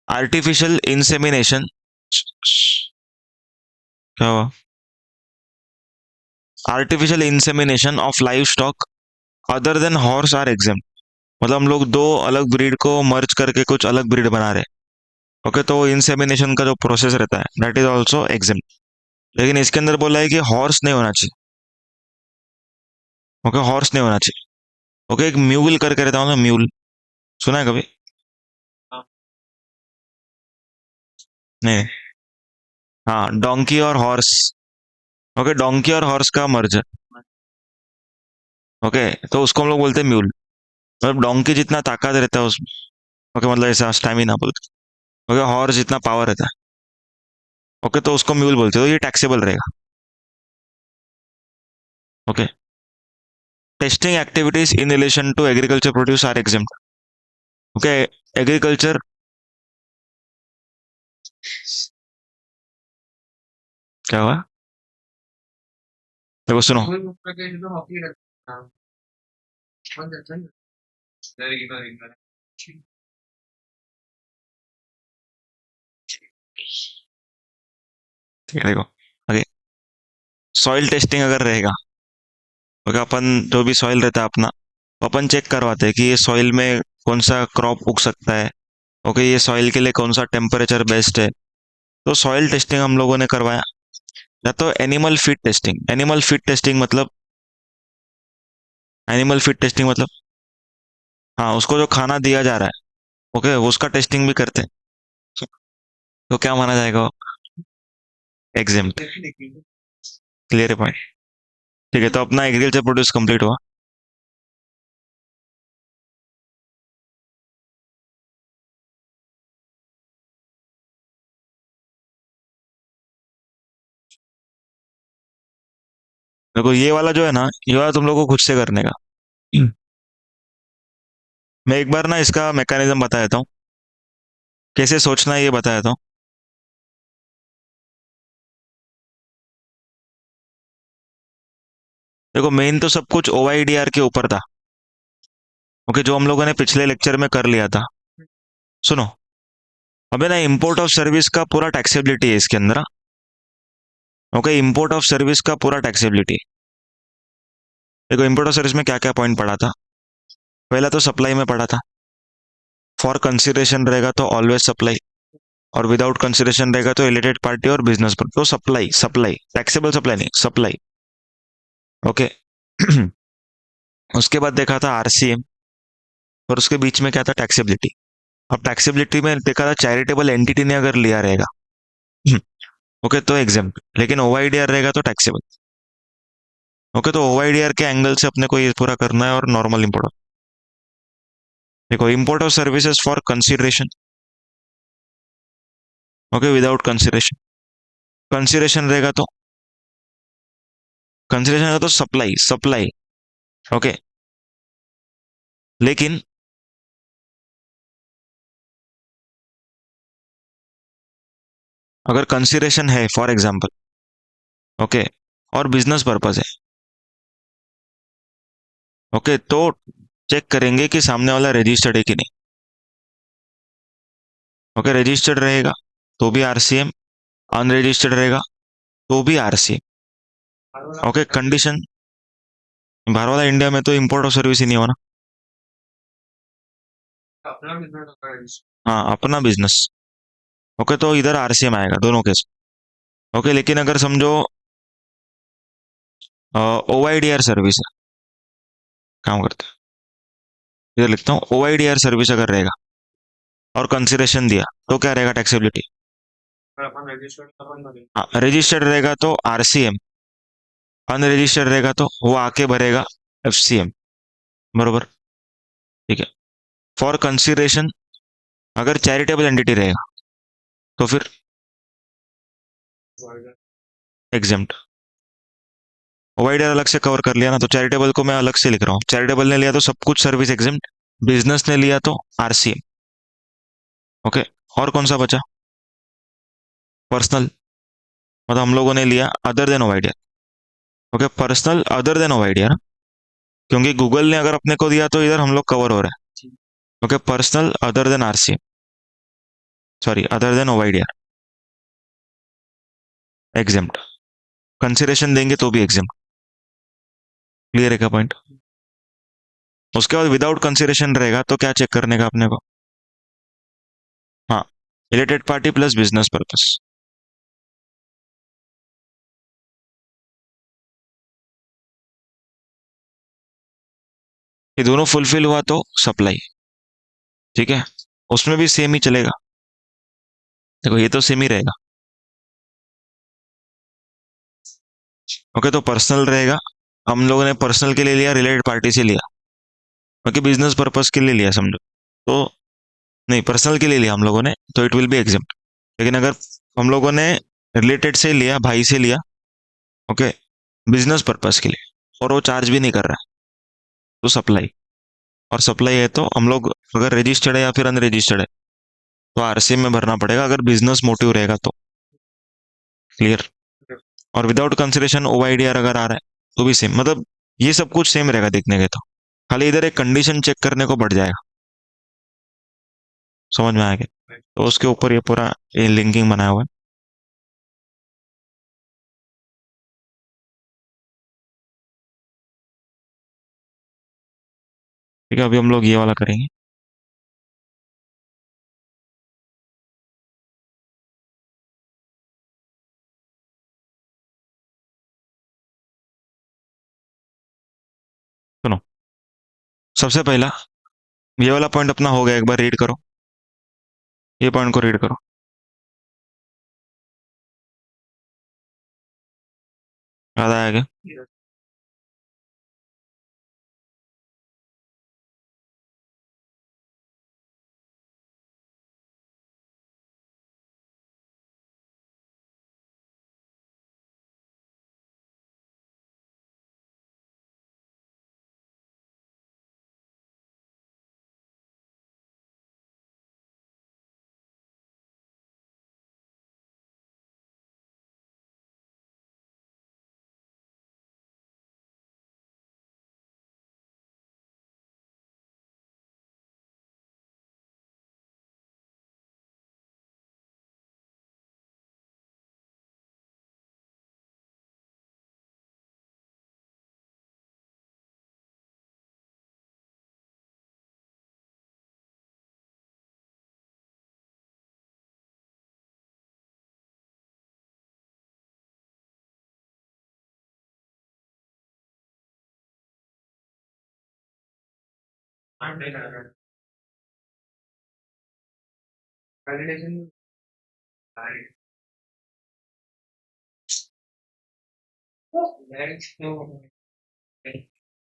आर्टिफिशियल इंसेमिनेशन। क्या हुआ? Artificial insemination of livestock other than horse are exempt. मतलब हम लोग दो अलग ब्रीड को मर्ज करके कुछ अलग ब्रीड बना रहे हैं। ओके, तो इंसेमिनेशन का जो प्रोसेस रहता है दैट इज ऑल्सो एग्जेम। लेकिन इसके अंदर बोला है कि हॉर्स नहीं होना चाहिए। ओके, हॉर्स नहीं होना चाहिए। ओके, एक म्यूल करके रहता हूँ ना, म्यूल, सुना है कभी? नहीं। हाँ, डोंकी और हॉर्स। ओके, डोंकी और हॉर्स का मर्ज। ओके, तो उसको हम लोग बोलते हैं म्यूल। मतलब डोंकी जितना ताकत रहता है उसमें। ओके, मतलब ऐसा स्टैमिना बोलते हैं। ओके, हॉर्स जितना पावर रहता है। ओके, तो उसको म्यूल बोलते हो, ये टैक्सेबल रहेगा। Okay, testing activities in relation to agriculture produce are exempt. Okay, agriculture, क्या हुआ? देखो सुनो, ठीक है, देखो आगे, सॉइल टेस्टिंग अगर रहेगा, ओके, अपन जो भी सॉइल रहता है अपना, तो अपन चेक करवाते हैं कि ये सॉइल में कौन सा क्रॉप उग सकता है। ओके, ये सॉइल के लिए कौन सा टेम्परेचर बेस्ट है। तो सॉइल टेस्टिंग हम लोगों ने करवाया। या तो animal feed testing, animal feed testing मतलब, एनिमल फीड टेस्टिंग मतलब, हाँ, उसको जो खाना दिया जा रहा है, ओके, उसका टेस्टिंग भी करते हैं। तो क्या माना जाएगा? एग्जेम्प्ट। क्लियर है पॉइंट? ठीक है, तो अपना एग्रीकल्चर प्रोड्यूस कंप्लीट हुआ। देखो ये वाला जो है ना, ये वाला तुम लोग को खुद से करने का। मैं एक बार ना इसका मैकेनिज्म बता देता हूँ, कैसे सोचना है ये बता देता हूँ। देखो मेन तो सब कुछ OIDR के ऊपर था। ओके, जो हम लोगों ने पिछले लेक्चर में कर लिया था। सुनो, अबे ना इंपोर्ट ऑफ सर्विस का पूरा टैक्सेबिलिटी है इसके अंदर। ओके, इंपोर्ट ऑफ सर्विस का पूरा टैक्सेबिलिटी। देखो इंपोर्ट ऑफ सर्विस में क्या क्या पॉइंट पढ़ा था। पहला तो सप्लाई में पढ़ा था। फॉर कंसिडरेशन रहेगा तो ऑलवेज सप्लाई, और विदाउट कंसिडरेशन रहेगा तो रिलेटेड पार्टी और बिजनेस पर, तो सप्लाई, सप्लाई टैक्सेबल, सप्लाई नहीं, सप्लाई। ओके। उसके बाद देखा था RCM, और उसके बीच में क्या था? टैक्सेबिलिटी। अब टैक्सेबिलिटी में देखा था चैरिटेबल एंटिटी ने अगर लिया रहेगा, ओके, तो एग्जाम्पल, लेकिन OIDR रहेगा तो टैक्सेबल। ओके, तो OIDR के एंगल से अपने को ये पूरा करना है, और नॉर्मल इंपोर्ट। देखो import of services for consideration, okay, without consideration. Consideration रहेगा तो, कंसिडरेशन रहेगा तो सप्लाई, सप्लाई। ओके, लेकिन अगर कंसिडरेशन है फॉर एग्जाम्पल, ओके, और बिजनेस पर्पज है, ओके, तो चेक करेंगे कि सामने वाला रजिस्टर्ड है कि नहीं। ओके, रजिस्टर्ड रहेगा तो भी RCM, अनरजिस्टर्ड रहेगा तो भी RCM। ओके, कंडीशन, बाहर वाला इंडिया में तो इंपोर्ट ऑफ सर्विस ही नहीं होना। हाँ, अपना बिजनेस। ओके, तो इधर RCM आएगा दोनों केस। ओके, लेकिन अगर समझो OIDR सर्विस है, काम करता है, इधर लिखता हूँ, OIDR सर्विस अगर रहेगा और कंसिडरेशन दिया, तो क्या रहेगा? टैक्सेबिलिटी। हाँ, रजिस्टर्ड रहेगा तो RCM, अनरजिस्टर्ड रहेगा तो वो आके भरेगा FCM। बरोबर? ठीक है। फॉर कंसिडरेशन अगर चैरिटेबल एंटिटी रहेगा, तो फिर एग्जेम्प्ट। OIDR अलग से कवर कर लिया ना, तो चैरिटेबल को मैं अलग से लिख रहा हूँ। चैरिटेबल ने लिया तो सब कुछ सर्विस एग्जेम्प्ट, बिजनेस ने लिया तो RCM। ओके, और कौन सा बचा? पर्सनल, मतलब हम लोगों ने लिया other than OIDR। Okay, personal other than OIDR, क्योंकि गूगल ने अगर अपने को दिया तो इधर हम लोग कवर हो रहा है। Okay, personal other than RCM, sorry, other than OIDR, exempt. Consideration देंगे तो भी एग्जेम्प्ट। क्लियर है क्या पॉइंट? उसके बाद विदाउट कंसिडरेशन रहेगा तो क्या चेक करने का अपने को? हाँ, related party plus business purpose. ये दोनों फुलफिल हुआ तो सप्लाई, ठीक है, उसमें भी सेम ही चलेगा। देखो ये तो सेम ही रहेगा। ओके, तो पर्सनल रहेगा, हम लोगों ने पर्सनल के लिए लिया, रिलेटेड पार्टी से लिया, ओके, बिजनेस पर्पस के लिए लिया समझो, तो नहीं पर्सनल के लिए लिया हम लोगों ने, तो इट विल बी एग्जाम्प्ट। लेकिन अगर हम लोगों ने रिलेटेड से लिया, भाई से लिया, ओके, बिजनेस पर्पस के लिए, और वो चार्ज भी नहीं कर रहा है, तो सप्लाई। और सप्लाई है तो हम लोग अगर रजिस्टर्ड है या फिर अनरजिस्टर्ड है तो आरसीएम में भरना पड़ेगा, अगर बिजनेस मोटिव रहेगा तो। क्लियर। और विदाउट कंसिडरेशन ओआईडीआर अगर आ रहा है तो भी सेम, मतलब ये सब कुछ सेम रहेगा देखने के तो, खाली इधर एक कंडीशन चेक करने को बढ़ जाएगा। समझ में आ गया? तो उसके ऊपर ये पूरा ये लिंकिंग बनाया हुआ है। ठीक है, अभी हम लोग ये वाला करेंगे। सुनो, सबसे पहला ये वाला पॉइंट अपना हो गया, एक बार रीड करो, ये पॉइंट को रीड करो। याद आया क्या?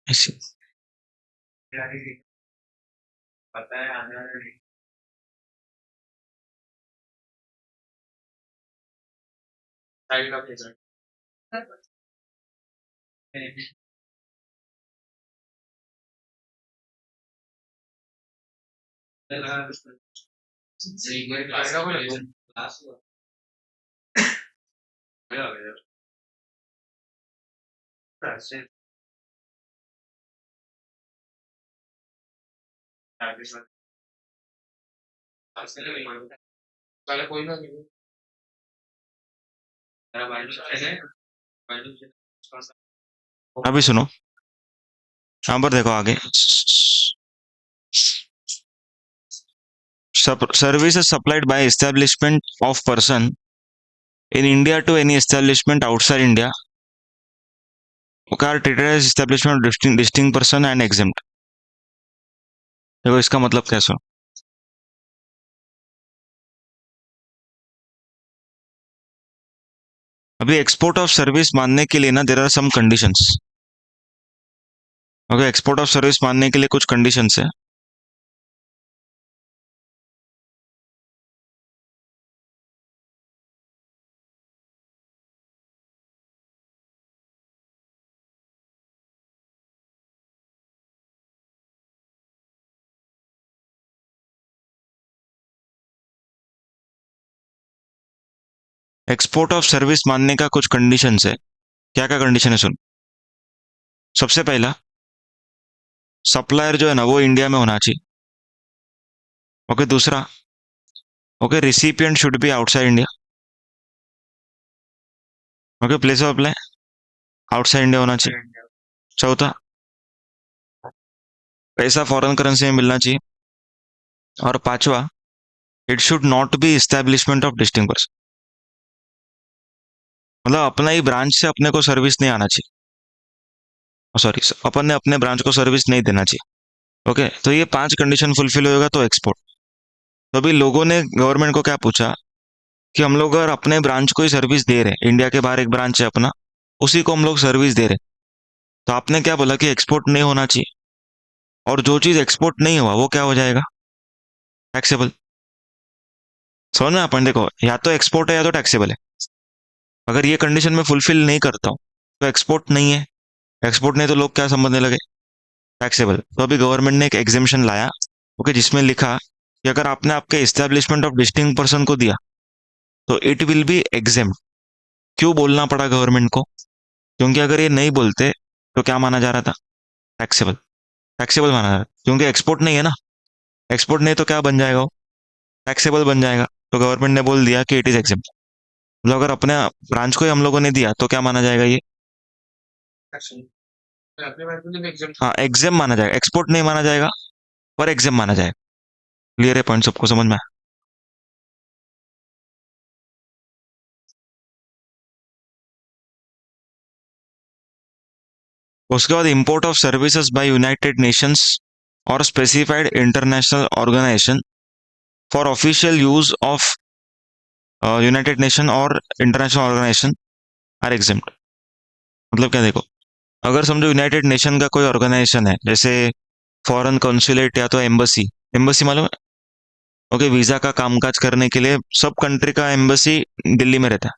ऐसे। अभी सुनो, यहाँ पर देखो आगे, services supplied by establishment of person in India to any establishment outside India are treated as establishment of distinct person and exempt। देखो इसका मतलब क्या सुनो, अभी एक्सपोर्ट ऑफ सर्विस मानने के लिए ना there are some conditions. Okay, export of service मानने के लिए कुछ कंडीशंस है। एक्सपोर्ट ऑफ सर्विस मानने का कुछ कंडीशंस है। क्या क्या कंडीशन है सुन। सबसे पहला, सप्लायर जो है ना वो इंडिया में होना चाहिए। ओके, दूसरा, okay, recipient should be outside India. Okay, place of apply outside India होना चाहिए। चौथा, पैसा फॉरेन करेंसी में मिलना चाहिए। और पांचवा, it should not be establishment of distinct person, मतलब अपना ही ब्रांच से अपने को सर्विस नहीं आना चाहिए, सॉरी, अपन ने अपने ब्रांच को सर्विस नहीं देना चाहिए। ओके, तो ये 5 कंडीशन फुलफिल होगा तो एक्सपोर्ट। तो अभी लोगों ने गवर्नमेंट को क्या पूछा कि हम लोग अगर अपने ब्रांच को ही सर्विस दे रहे हैं, इंडिया के बाहर एक ब्रांच है अपना, उसी को हम लोग सर्विस दे रहे हैं, तो आपने क्या बोला कि एक्सपोर्ट नहीं होना चाहिए, और जो चीज एक्सपोर्ट नहीं हुआ वो क्या हो जाएगा, टैक्सेबल। समझ में अपन, देखो या तो एक्सपोर्ट है या तो टैक्सेबल है। अगर ये कंडीशन में फुलफिल नहीं करता हूँ तो एक्सपोर्ट नहीं है, एक्सपोर्ट नहीं तो लोग क्या समझने लगे, टैक्सेबल। तो अभी गवर्नमेंट ने एक एग्जेम्पशन लाया, ओके, जिसमें लिखा कि अगर आपने आपके एस्टेब्लिशमेंट ऑफ डिस्टिंग पर्सन को दिया तो इट विल बी एग्जेम। क्यों बोलना पड़ा गवर्नमेंट को, क्योंकि अगर ये नहीं बोलते तो क्या माना जा रहा था, टैक्सेबल। टैक्सेबल माना जा रहा था क्योंकि एक्सपोर्ट नहीं है ना, एक्सपोर्ट नहीं तो क्या बन जाएगा वो, टैक्सेबल बन जाएगा। तो गवर्नमेंट ने बोल दिया कि इट इज एग्जेम। मतलब अगर अपने ब्रांच को ही हम लोगों ने दिया तो क्या माना जाएगा ये, हाँ एग्जेम माना जाएगा, एक्सपोर्ट नहीं माना जाएगा पर एग्जेम माना जाएगा। क्लियर है पॉइंट सबको समझ में आया? उसके बाद import of services by United Nations और specified international organization for official use of United Nation और इंटरनेशनल ऑर्गेनाइजेशन आर एग्जेम्प्ट। मतलब क्या, देखो, अगर समझो यूनाइटेड नेशन का कोई ऑर्गेनाइजेशन है, जैसे फॉरेन कॉन्सुलेट या तो एम्बसी, एम्बसी मालूम है, ओके, वीजा का कामकाज करने के लिए सब कंट्री का एम्बसी दिल्ली में रहता है।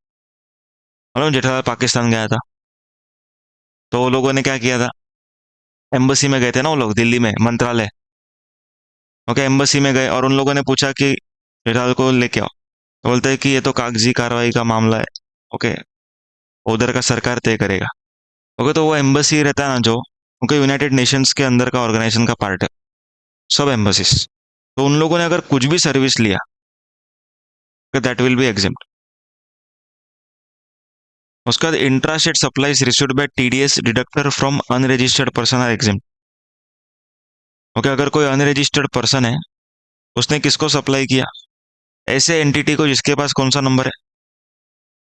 मालूम, जेठालाल पाकिस्तान गया था तो वो लोगों ने क्या किया था, एम्बसी में गए थे ना वो लोग, दिल्ली में मंत्रालय, ओके, एम्बसी में गए और उन लोगों ने पूछा कि जेठालाल को लेके आओ, तो बोलते हैं कि ये तो कागजी कार्रवाई का मामला है, ओके, उधर का सरकार तय करेगा। ओके, तो वो एम्बसी रहता है ना जो, ओके, यूनाइटेड नेशंस के अंदर का ऑर्गेनाइजेशन का पार्ट है, सब एम्बसीज। तो उन लोगों ने अगर कुछ भी सर्विस लिया, दैट विल बी एग्जेम्प्ट। उसके बाद intra state supplies received by TDS deductor from unregistered person are exempt. Okay, अगर कोई अनरजिस्टर्ड पर्सन है, उसने किसको सप्लाई किया, ऐसे एंटिटी को जिसके पास कौन सा नंबर है,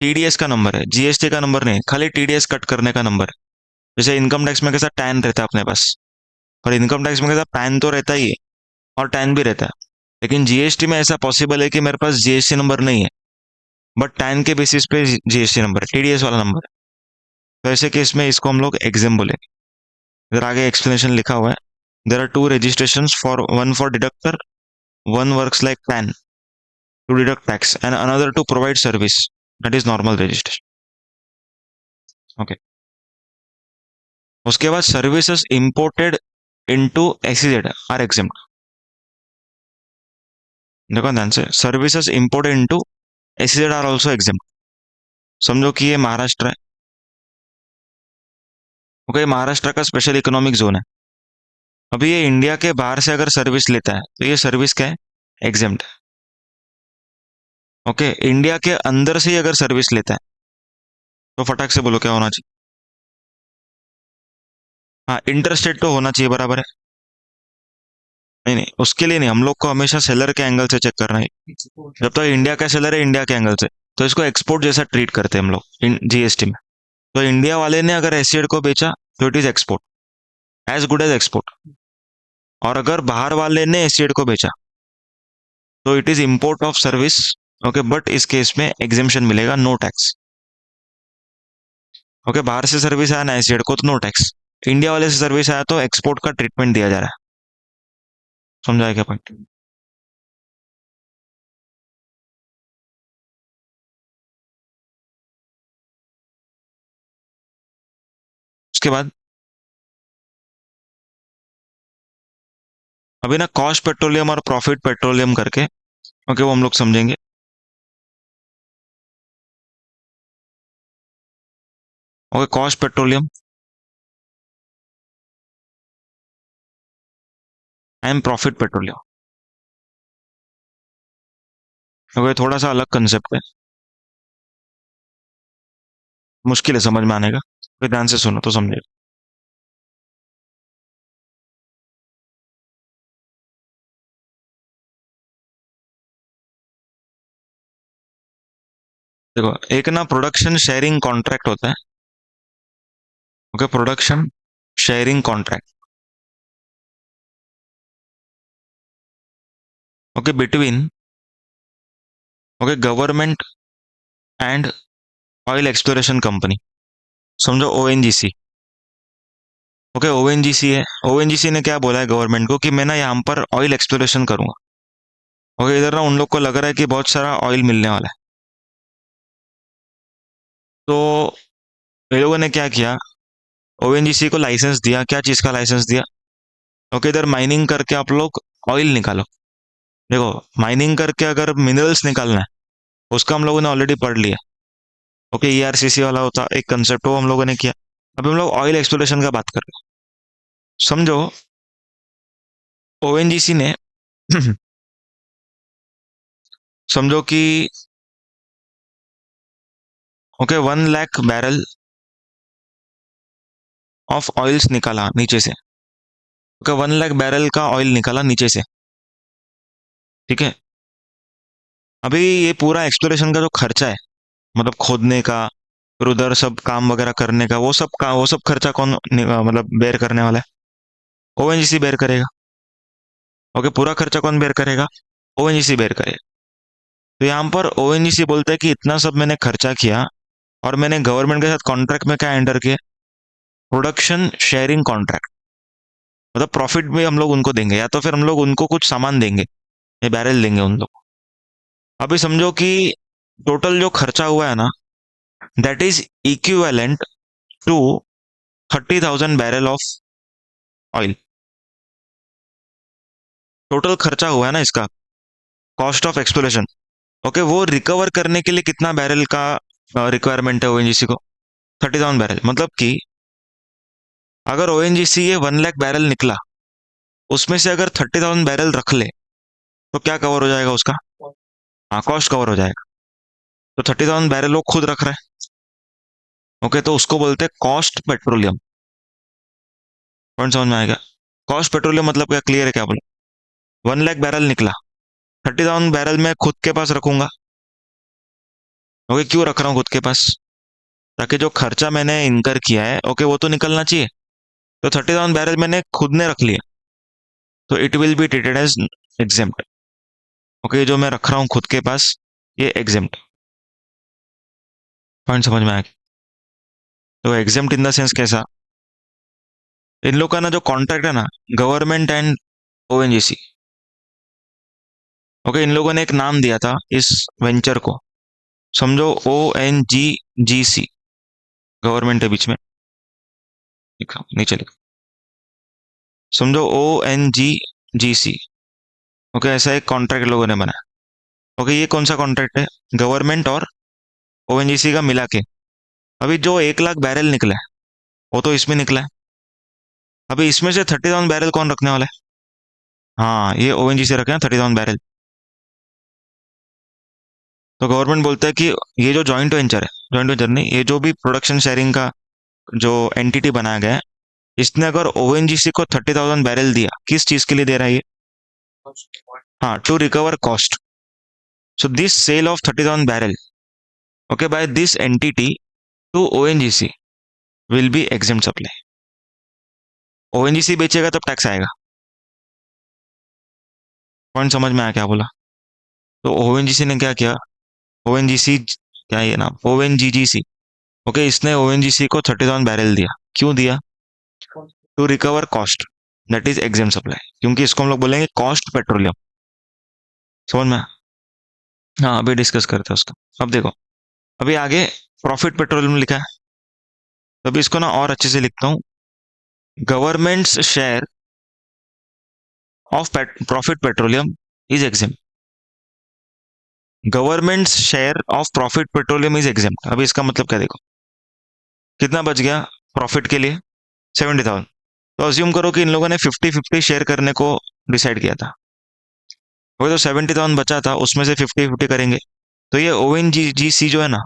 टीडीएस का नंबर है, जीएसटी का नंबर नहीं, खाली टीडीएस कट करने का नंबर है। जैसे इनकम टैक्स में कैसा टैन रहता है अपने पास, और इनकम टैक्स में कैसा पैन तो रहता ही है और टैन भी रहता है, लेकिन जीएसटी में ऐसा पॉसिबल है कि मेरे पास जीएसटी नंबर नहीं है बट टैन के बेसिस पे जीएसटी नंबर है, टीडीएस वाला नंबर है। तो ऐसे केस में इसको हम लोग एग्जाम बोलेंगे। इधर आगे एक्सप्लेनेशन लिखा हुआ है, there are two registration for one for deductor, one works like PAN to deduct tax and another to provide service, that is normal registration. Okay, उसके बाद services imported into SEZ are exempted. देखो ध्यान से, services imported into SEZ are also exempted. समझो कि ये महाराष्ट्र है, ओके, महाराष्ट्र का स्पेशल इकोनॉमिक जोन है। अभी ये इंडिया के बाहर से अगर सर्विस लेता है तो ये सर्विस क्या है, एग्जाम्ड है। ओके, इंडिया के अंदर से ही अगर सर्विस लेता है तो फटाक से बोलो क्या होना चाहिए, हाँ इंटर स्टेट तो होना चाहिए, बराबर है। नहीं नहीं, उसके लिए नहीं, हम लोग को हमेशा सेलर के एंगल से चेक करना है। जब तक इंडिया का सेलर है इंडिया के एंगल से, तो इसको एक्सपोर्ट जैसा ट्रीट करते हैं हम लोग जीएसटी में। तो इंडिया वाले ने अगर एसिड को बेचा तो it is export, as good as export. और अगर बाहर वाले ने एसिड को बेचा तो it is import of service, okay, but इस केस में एग्जेम्पशन मिलेगा, नो टैक्स। ओके, बाहर से सर्विस आया ना एसिड को तो नो टैक्स, इंडिया वाले से सर्विस आया तो एक्सपोर्ट का ट्रीटमेंट दिया जा रहा है। समझा क्या पॉइंट? उसके बाद अभी ना कॉस्ट पेट्रोलियम और प्रॉफिट पेट्रोलियम करके, ओके, वो हम लोग समझेंगे। Okay, cost petroleum and profit petroleum, okay, थोड़ा सा अलग कंसेप्ट है, मुश्किल है समझ में आने का, फिर ध्यान से सुनो तो समझे। देखो, एक ना प्रोडक्शन शेयरिंग कॉन्ट्रैक्ट होता है, okay, production sharing contract. Okay, between, okay, government and oil exploration company, समझो ओएनजीसी। ओके, ओएनजीसी है, ओएनजीसी ने क्या बोला है गवर्नमेंट को कि मैं ना यहाँ पर ऑयल एक्सप्लोरेशन करूंगा। ओके, इधर ना उन लोग को लग रहा है कि बहुत सारा ऑयल मिलने वाला है, तो ये लोगों ने क्या किया, ओएनजीसी को लाइसेंस दिया। क्या चीज़ का लाइसेंस दिया? ओके, इधर माइनिंग करके आप लोग ऑयल निकालो। देखो, माइनिंग करके अगर मिनरल्स निकालना है, उसका हम लोगों ने ऑलरेडी पढ़ लिया। ओके, ईआरसीसी वाला होता एक कंसेप्ट, वो हम लोगों ने किया। अभी हम लोग ऑयल एक्सप्लोरेशन का बात कर रहे हैं। समझो, ओएनजीसी ने समझो कि okay 1 lakh barrel of oils निकाला नीचे से। ओके, 1 लाख बैरल का ऑयल निकाला नीचे से। ठीक है, अभी ये पूरा एक्सप्लोरेशन का जो खर्चा है, मतलब खोदने का, फिर उधर सब काम वगैरह करने का, वो सब खर्चा कौन मतलब बेयर करने वाला है? ओएनजीसी बेयर करेगा। ओके, पूरा खर्चा कौन बेयर करेगा? ओएनजीसी बेयर करेगा। तो यहाँ पर ओएनजीसी बोलता है कि इतना सब मैंने खर्चा किया, और मैंने गवर्नमेंट के साथ कॉन्ट्रैक्ट में क्या एंटर किया? Production sharing contract. मतलब प्रॉफिट भी हम लोग उनको देंगे, या तो फिर हम लोग उनको कुछ सामान देंगे, ये बैरल देंगे उन लोग को। अभी समझो कि टोटल जो खर्चा हुआ है ना, that is equivalent to 30,000 barrel of oil. Total खर्चा हुआ है ना इसका, कॉस्ट ऑफ एक्सप्लोरेशन। ओके, वो रिकवर करने के लिए कितना बैरल का रिक्वायरमेंट है ओएनजीसी को? 30,000 बैरल। मतलब कि अगर ओएनजीसी ये 1 लाख बैरल निकला, उसमें से अगर 30,000 बैरल रख ले, तो क्या कवर हो जाएगा उसका? हाँ, कॉस्ट कवर हो जाएगा। तो 30,000 बैरल वो खुद रख रहा है। ओके, तो उसको बोलते हैं कॉस्ट पेट्रोलियम। पॉइंट समझ में आएगा? कॉस्ट पेट्रोलियम मतलब क्या, क्लियर है क्या बोला? 1 लाख बैरल निकला, 30,000 बैरल मैं खुद के पास रखूंगा। ओके, क्यों रख रहा हूँ खुद के पास? ताकि जो खर्चा मैंने इनकर किया है, ओके, वो तो निकलना चाहिए। तो 30,000 बैरल मैंने खुद ने रख लिया, तो it will be treated as exempt. Okay, जो मैं रख रहा हूँ खुद के पास, ये एग्जेम्प्ट। पॉइंट समझ में आया? तो एग्जेम्प्ट इन द सेंस कैसा? इन लोग का ना जो कॉन्ट्रैक्ट है ना, गवर्नमेंट एंड ओएनजीसी, ओके, इन लोगों ने एक नाम दिया था इस वेंचर को, समझो ONGGC। गवर्नमेंट है बीच में, लिखा नीचे लिखा, समझो ONGGC। ओके, ऐसा एक कॉन्ट्रैक्ट लोगों ने बनाया। ओके, ये कौन सा कॉन्ट्रैक्ट है? गवर्नमेंट और ओएनजीसी का मिला के। अभी जो 1 लाख बैरल निकला है, वो तो इसमें निकला है। अभी इसमें से 30,000 बैरल कौन रखने वाला है? हाँ, ये ओएनजीसी रखे हैं 30,000 बैरल। तो गवर्नमेंट बोलता है कि ये जो जॉइंट वेंचर है, जॉइंट वेंचर नहीं, ये जो भी प्रोडक्शन शेयरिंग का जो एंटिटी बनाया गया है, इसने अगर ओएनजीसी को 30,000 बैरल दिया, किस चीज के लिए दे रहा है ये? हाँ, to recover cost. So this sale of 30,000 barrel, okay, by this entity to ONGC will be exempt supply. ONGC बेचेगा तब टैक्स आएगा। पॉइंट समझ में आया क्या बोला? तो ओएनजीसी ने क्या किया? ओएनजीसी, क्या ये नाम, ONGGC। ओके, इसने ओएनजीसी को 30,000 बैरल दिया। क्यों दिया? To recover cost, that is exempt supply, क्योंकि इसको हम लोग बोलेंगे कॉस्ट पेट्रोलियम। समझ में आया? हाँ, अभी डिस्कस करते हैं उसका। अब देखो, अभी आगे प्रॉफिट पेट्रोलियम लिखा है, तो अभी इसको ना और अच्छे से लिखता हूँ। Governments share of profit petroleum is exempt. Governments share of profit petroleum is exempt. अभी इसका मतलब क्या, देखो कितना बच गया प्रॉफिट के लिए? 70,000। तो अज्यूम करो कि इन लोगों ने 50-50 शेयर करने को डिसाइड किया था। वही तो 70,000 बचा था, उसमें से 50-50 करेंगे। तो ये ONGGC जो है ना,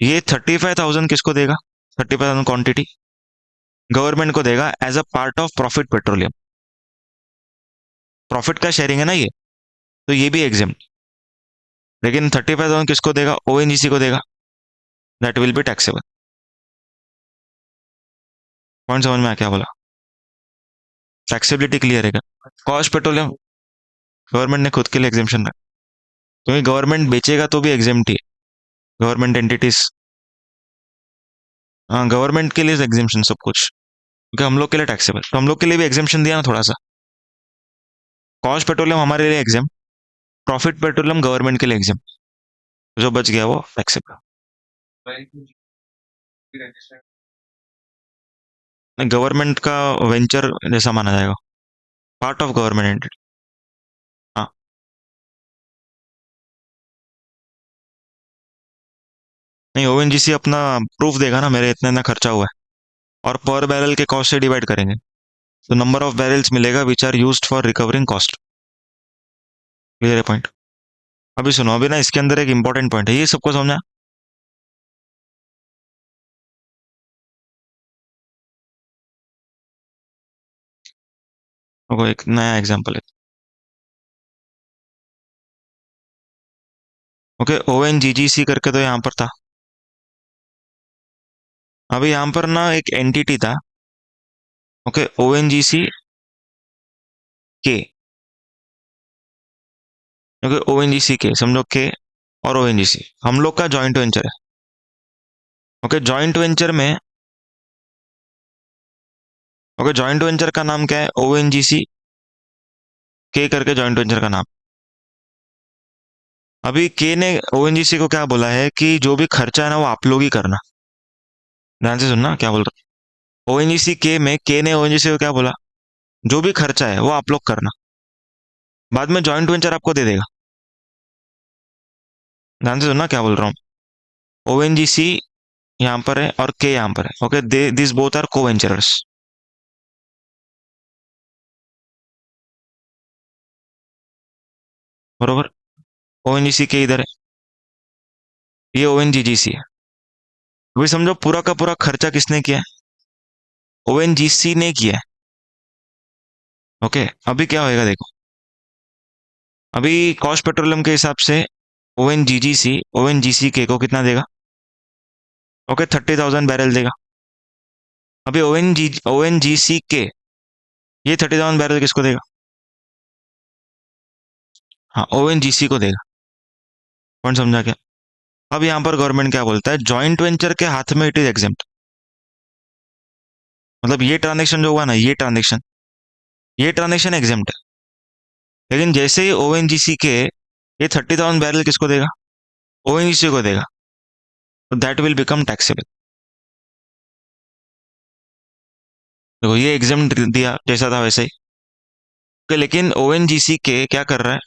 ये 35,000 किसको देगा? 35,000 क्वांटिटी गवर्नमेंट को देगा as a part of profit petroleum. Profit का शेयरिंग है ना ये, तो ये भी एग्जेम्प्ट। लेकिन 35,000 किसको देगा? ONGC को देगा, that will be taxable. Point समझ में आया क्या बोला? टैक्सेबिलिटी क्लियर है क्या? कॉस्ट पेट्रोलियम, गवर्नमेंट ने खुद के लिए एग्जेम्पशन रखा, क्योंकि गवर्नमेंट बेचेगा तो भी एग्जेम्प्ट ही है, गवर्नमेंट एंटिटीज। हाँ, गवर्नमेंट के लिए एग्जेम्पशन सब कुछ, क्योंकि हम लोग के लिए टैक्सेबल, तो हम लोग के लिए भी एग्जेम्पशन दिया ना थोड़ा सा। कॉस्ट पेट्रोलियम हमारे लिए एग्जाम, प्रॉफिट पेट्रोलियम गवर्नमेंट के लिए एग्जाम, जो बच गया वो टैक्सेबल। गवर्नमेंट का वेंचर जैसा माना जाएगा, पार्ट ऑफ गवर्नमेंट एंटिटी। हाँ। नहीं, ओएनजीसी अपना प्रूफ देगा ना, मेरे इतना इतना खर्चा हुआ है, और पर बैरल के कॉस्ट से डिवाइड करेंगे, तो नंबर ऑफ बैरल्स मिलेगा which are used for recovering cost. Clear है पॉइंट? अभी सुनो, अभी ना इसके अंदर एक इंपॉर्टेंट पॉइंट है, ये सबको समझा? देखो एक नया एग्जांपल है। ओके, ओएनजीजीसी करके तो यहाँ पर था। अभी यहाँ पर ना एक एंटिटी था। ओके, ओएनजीसी के। ओके, ओएनजीसी के समझो, के और ओएनजीसी हम लोग का जॉइंट वेंचर है। ओके, जॉइंट वेंचर में, ओके जॉइंट वेंचर का नाम क्या है? ओएनजीसी के करके जॉइंट वेंचर का नाम। अभी के ने ओएनजीसी को क्या बोला है कि जो भी खर्चा है ना वो आप लोग ही करना। ध्यान से सुनना क्या बोल रहा हूँ। ओएनजीसी के में के ने ओएनजीसी को क्या बोला? जो भी खर्चा है वो आप लोग करना, बाद में जॉइंट वेंचर आपको दे देगा। ध्यान से सुनना क्या बोल रहा हूँ। ओएनजीसी यहाँ पर है और के यहाँ पर है। Okay, they this both are co venturers. बरोबर। ओएनजीसी के इधर है, ये ओएनजीजीसी है। अभी समझो पूरा का पूरा खर्चा किसने किया है? ओएनजीसी ने किया है। ओके, अभी क्या होएगा देखो। अभी कॉस्ट पेट्रोलियम के हिसाब से ओएनजीजीसी ओएनजीसी के को कितना देगा? ओके, 30,000 बैरल देगा। अभी ओएनजीसी के ये 30,000 बैरल किसको देगा? हाँ, ओएनजीसी को देगा। कौन समझा क्या? अब यहाँ पर गवर्नमेंट क्या बोलता है, जॉइंट वेंचर के हाथ में इट इज एग्जेम्प्ट। मतलब ये ट्रांजेक्शन जो हुआ ना, ये ट्रांजेक्शन एग्जेम्प्ट है। लेकिन जैसे ही ओएनजीसी के ये 30,000 बैरल किसको देगा? ओएनजीसी को देगा, तो दैट विल बिकम टैक्सेबल। देखो ये एग्जेम्प्ट दिया जैसा था वैसे ही। Okay, लेकिन ओएनजीसी के क्या कर रहा है?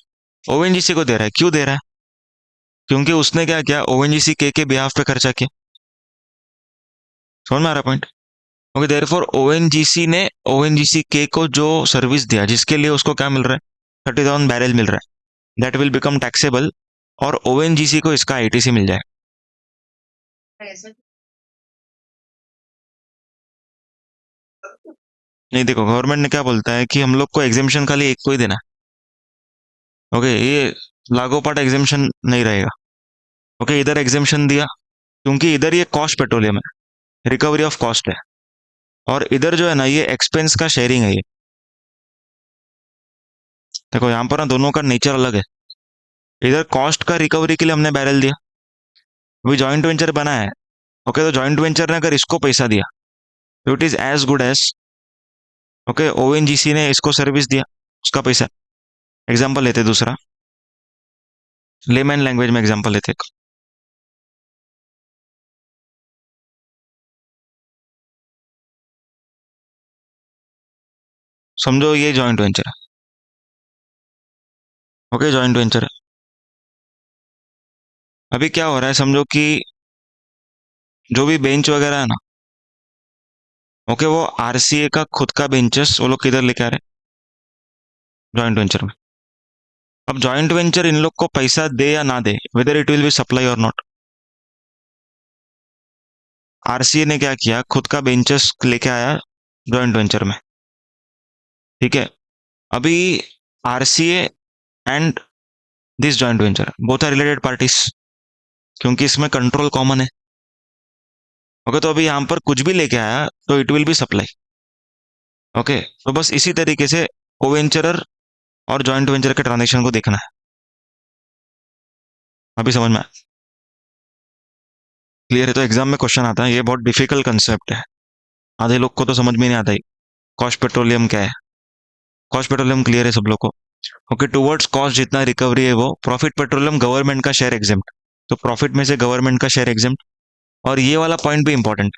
ओएनजीसी को दे रहा है, क्यों दे रहा है? क्योंकि उसने क्या किया, ओएनजीसी के बिहाफ पे खर्चा किया। समझ में आ रहा पॉइंट? ओके, देयरफॉर ओएनजीसी ने ओएनजीसी के को जो सर्विस दिया, जिसके लिए उसको क्या मिल रहा है? 30,000 बैरल मिल रहा है, दैट विल बिकम टैक्सेबल, और ओएनजीसी को इसका आईटीसी मिल जाए। नहीं, देखो गवर्नमेंट ने क्या बोलता है कि हम लोग को एग्जेम्पशन खाली एक को ही देना है। ओके, ये लागू पार्ट एग्जेम्पशन नहीं रहेगा। ओके, इधर एग्जेम्पशन दिया क्योंकि इधर ये कॉस्ट पेट्रोलियम है, रिकवरी ऑफ कॉस्ट है, और इधर जो है ना ये एक्सपेंस का शेयरिंग है ये। देखो यहाँ पर ना दोनों का नेचर अलग है। इधर कॉस्ट का रिकवरी के लिए हमने बैरल दिया, अभी जॉइंट वेंचर बना है। ओके, तो जॉइंट वेंचर ने अगर इसको पैसा दिया तो it is as good as, okay, ONGC ने इसको सर्विस दिया, उसका पैसा। एग्जाम्पल लेते दूसरा, लेमैन लैंग्वेज में एग्जाम्पल लेते। समझो ये जॉइंट वेंचर है। ओके, जॉइंट वेंचर है। अभी क्या हो रहा है, समझो कि जो भी बेंच वगैरह है ना, ओके, वो आरसीए का खुद का बेंचेस वो लोग किधर लेके आ रहे हैं? जॉइंट वेंचर में। अब जॉइंट वेंचर इन लोग को पैसा दे या ना दे, whether it will be supply और नॉट, आरसीए ने क्या किया, खुद का बेंचेस लेके आया जॉइंट वेंचर में। ठीक है। अभी RCA and this joint venture both are related parties, क्योंकि इसमें कंट्रोल कॉमन है। ओके, तो अभी यहाँ पर कुछ भी लेके आया तो it will be supply. Okay, तो बस इसी तरीके से कोवेंचरर और जॉइंट वेंचर के ट्रांजेक्शन को देखना है। अभी समझ में क्लियर है? तो एग्जाम में क्वेश्चन आता है, ये बहुत डिफिकल्ट कंसेप्ट है, आधे लोग को तो समझ में नहीं आता ही। कॉस्ट पेट्रोलियम क्या है? कॉस्ट पेट्रोलियम क्लियर है सब लोग को? ओके, टुवर्ड्स कॉस्ट जितना रिकवरी है वो प्रॉफिट पेट्रोलियम गवर्नमेंट का शेयर एग्जेम्प्ट। तो प्रॉफिट में से गवर्नमेंट का शेयर एग्जेम्प्ट। और ये वाला पॉइंट भी इंपॉर्टेंट।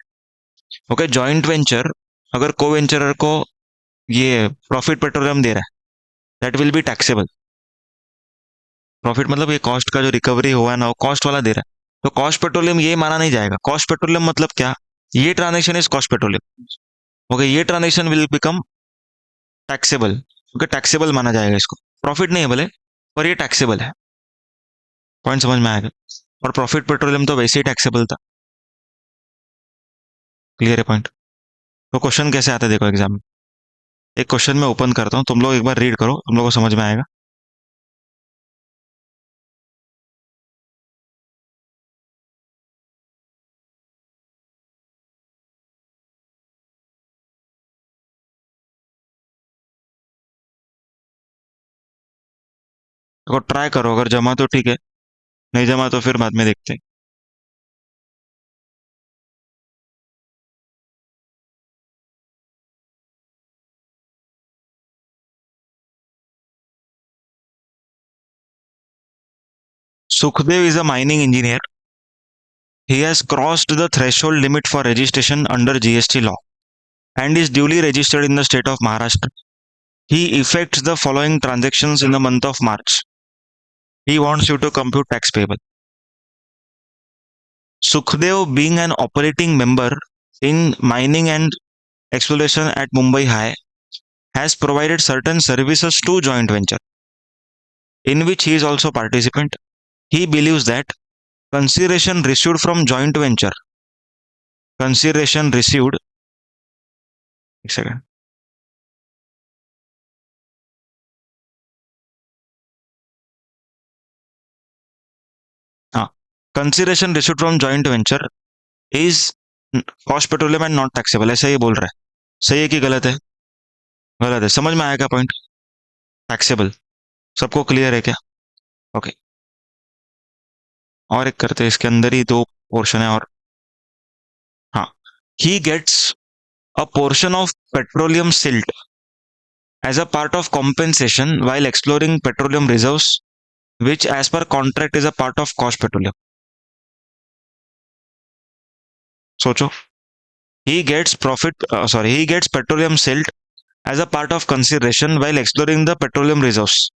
ओके, जॉइंट वेंचर अगर को वेंचरर को ये प्रॉफिट पेट्रोलियम दे रहा है, that will be taxable. Profit मतलब ये कॉस्ट का जो रिकवरी हुआ है ना, वो कॉस्ट वाला दे रहा है, तो कॉस्ट पेट्रोलियम ये माना नहीं जाएगा। कॉस्ट पेट्रोलियम मतलब क्या? ये transaction is cost petroleum. Okay, ये transaction will become taxable. Okay, taxable माना जाएगा इसको। प्रॉफिट नहीं है भले, पर ये टैक्सेबल है। पॉइंट समझ में आएगा? और प्रॉफिट पेट्रोलियम तो वैसे ही टैक्सेबल था। क्लियर है पॉइंट? तो क्वेश्चन कैसे आता है देखो एग्जाम में। एक क्वेश्चन मैं ओपन करता हूँ, तुम लोग एक बार रीड करो, तुम लोग को समझ में आएगा। देखो ट्राई करो, अगर जमा तो ठीक है, नहीं जमा तो फिर बाद में देखते हैं। Sukhdev is a mining engineer. He has crossed the threshold limit for registration under GST law and is duly registered in the state of Maharashtra. He effects the following transactions in the month of March. He wants you to compute tax payable. Sukhdev, being an operating member in mining and exploration at Mumbai High, has provided certain services to joint venture, in which he is also participant. He believes that consideration received from joint venture, consideration received, एक second, हाँ, consideration received from joint venture is cost petroleum and not taxable, ऐसा ये बोल रहा है। सही है कि गलत है? गलत है। समझ में आएगा पॉइंट? टैक्सेबल। सबको क्लियर है क्या? ओके, और एक करते हैं, इसके अंदर ही दो पोर्शन है और। हाँ, he gets a portion of petroleum silt as a part of compensation while exploring petroleum reserves, which as per contract is a part of cost petroleum. सोचो, he gets he gets petroleum silt as a part of consideration while exploring the petroleum reserves,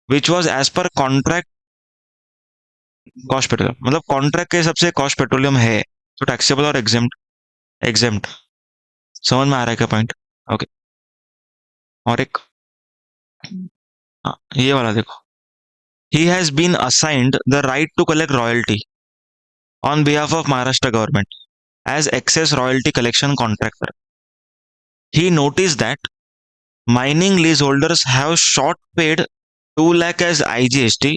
which was as per contract cost petroleum। मतलब कॉन्ट्रैक्ट के हिसाब से कॉस्ट पेट्रोलियम है, तो टैक्सेबल और एग्जेम्प्ट। एग्जेम्प्ट समझ में आ रहा है क्या पॉइंट? ओके, और एक, हाँ, ये वाला देखो। He has been assigned the right to collect royalty on behalf of Maharashtra government as excess royalty collection contractor. He noticed that mining leaseholders have short paid 2 lakh as IGST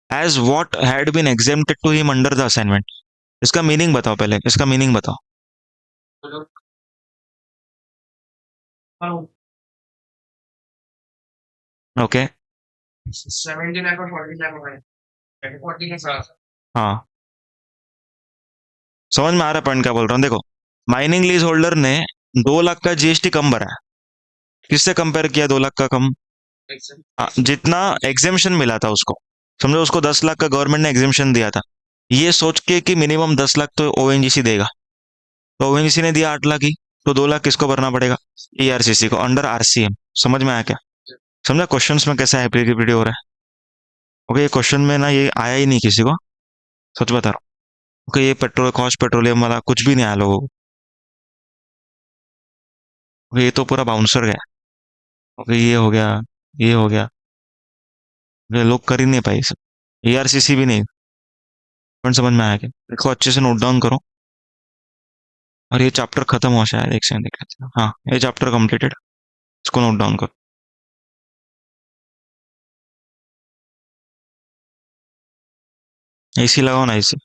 as what had been exempted to him under the assignment. इसका मीनिंग बताओ, पहले इसका मीनिंग बताओ। ओके, 17 लाख और 14 लाख। हाँ, समझ में आ रहा है पॉइंट क्या बोल रहा हूँ? देखो, माइनिंग लीज होल्डर ने 2 लाख का जीएसटी कम भरा है। किससे कंपेयर किया 2 लाख का कम? जितना एग्जेम्पशन मिला था उसको। समझो उसको 10 लाख का गवर्नमेंट ने एग्जेम्पशन दिया था, ये सोच के कि मिनिमम 10 लाख तो ओएनजीसी देगा, तो ओएनजीसी ने दिया 8 लाख ही, तो 2 लाख किसको भरना पड़ेगा? ईआरसीसी को, अंडर आरसीएम। समझ में आया क्या? समझा क्वेश्चंस में कैसा एप्लीकेबिलिटी हो रहा है? ओके, ये क्वेश्चन में ना ये आया ही नहीं किसी को, सच बता रहा हूँ। ओके, ये पेट्रोल कॉस्ट पेट्रोलियम वाला कुछ भी नहीं आया लोगों को। ओके, ये तो पूरा बाउंसर गया। ओके, ये हो गया, ये हो गया, ये लोग कर ही नहीं पाए सब। ईआरसीसी भी नहीं। पॉइंट समझ में आया क्या? इसको अच्छे से नोट डाउन करो। और ये चैप्टर खत्म हो शायद, एक सेकंड देख लेते हैं। हाँ, ये चैप्टर कंप्लीटेड, इसको नोट डाउन करो। एसी लगाओ ना, एसी।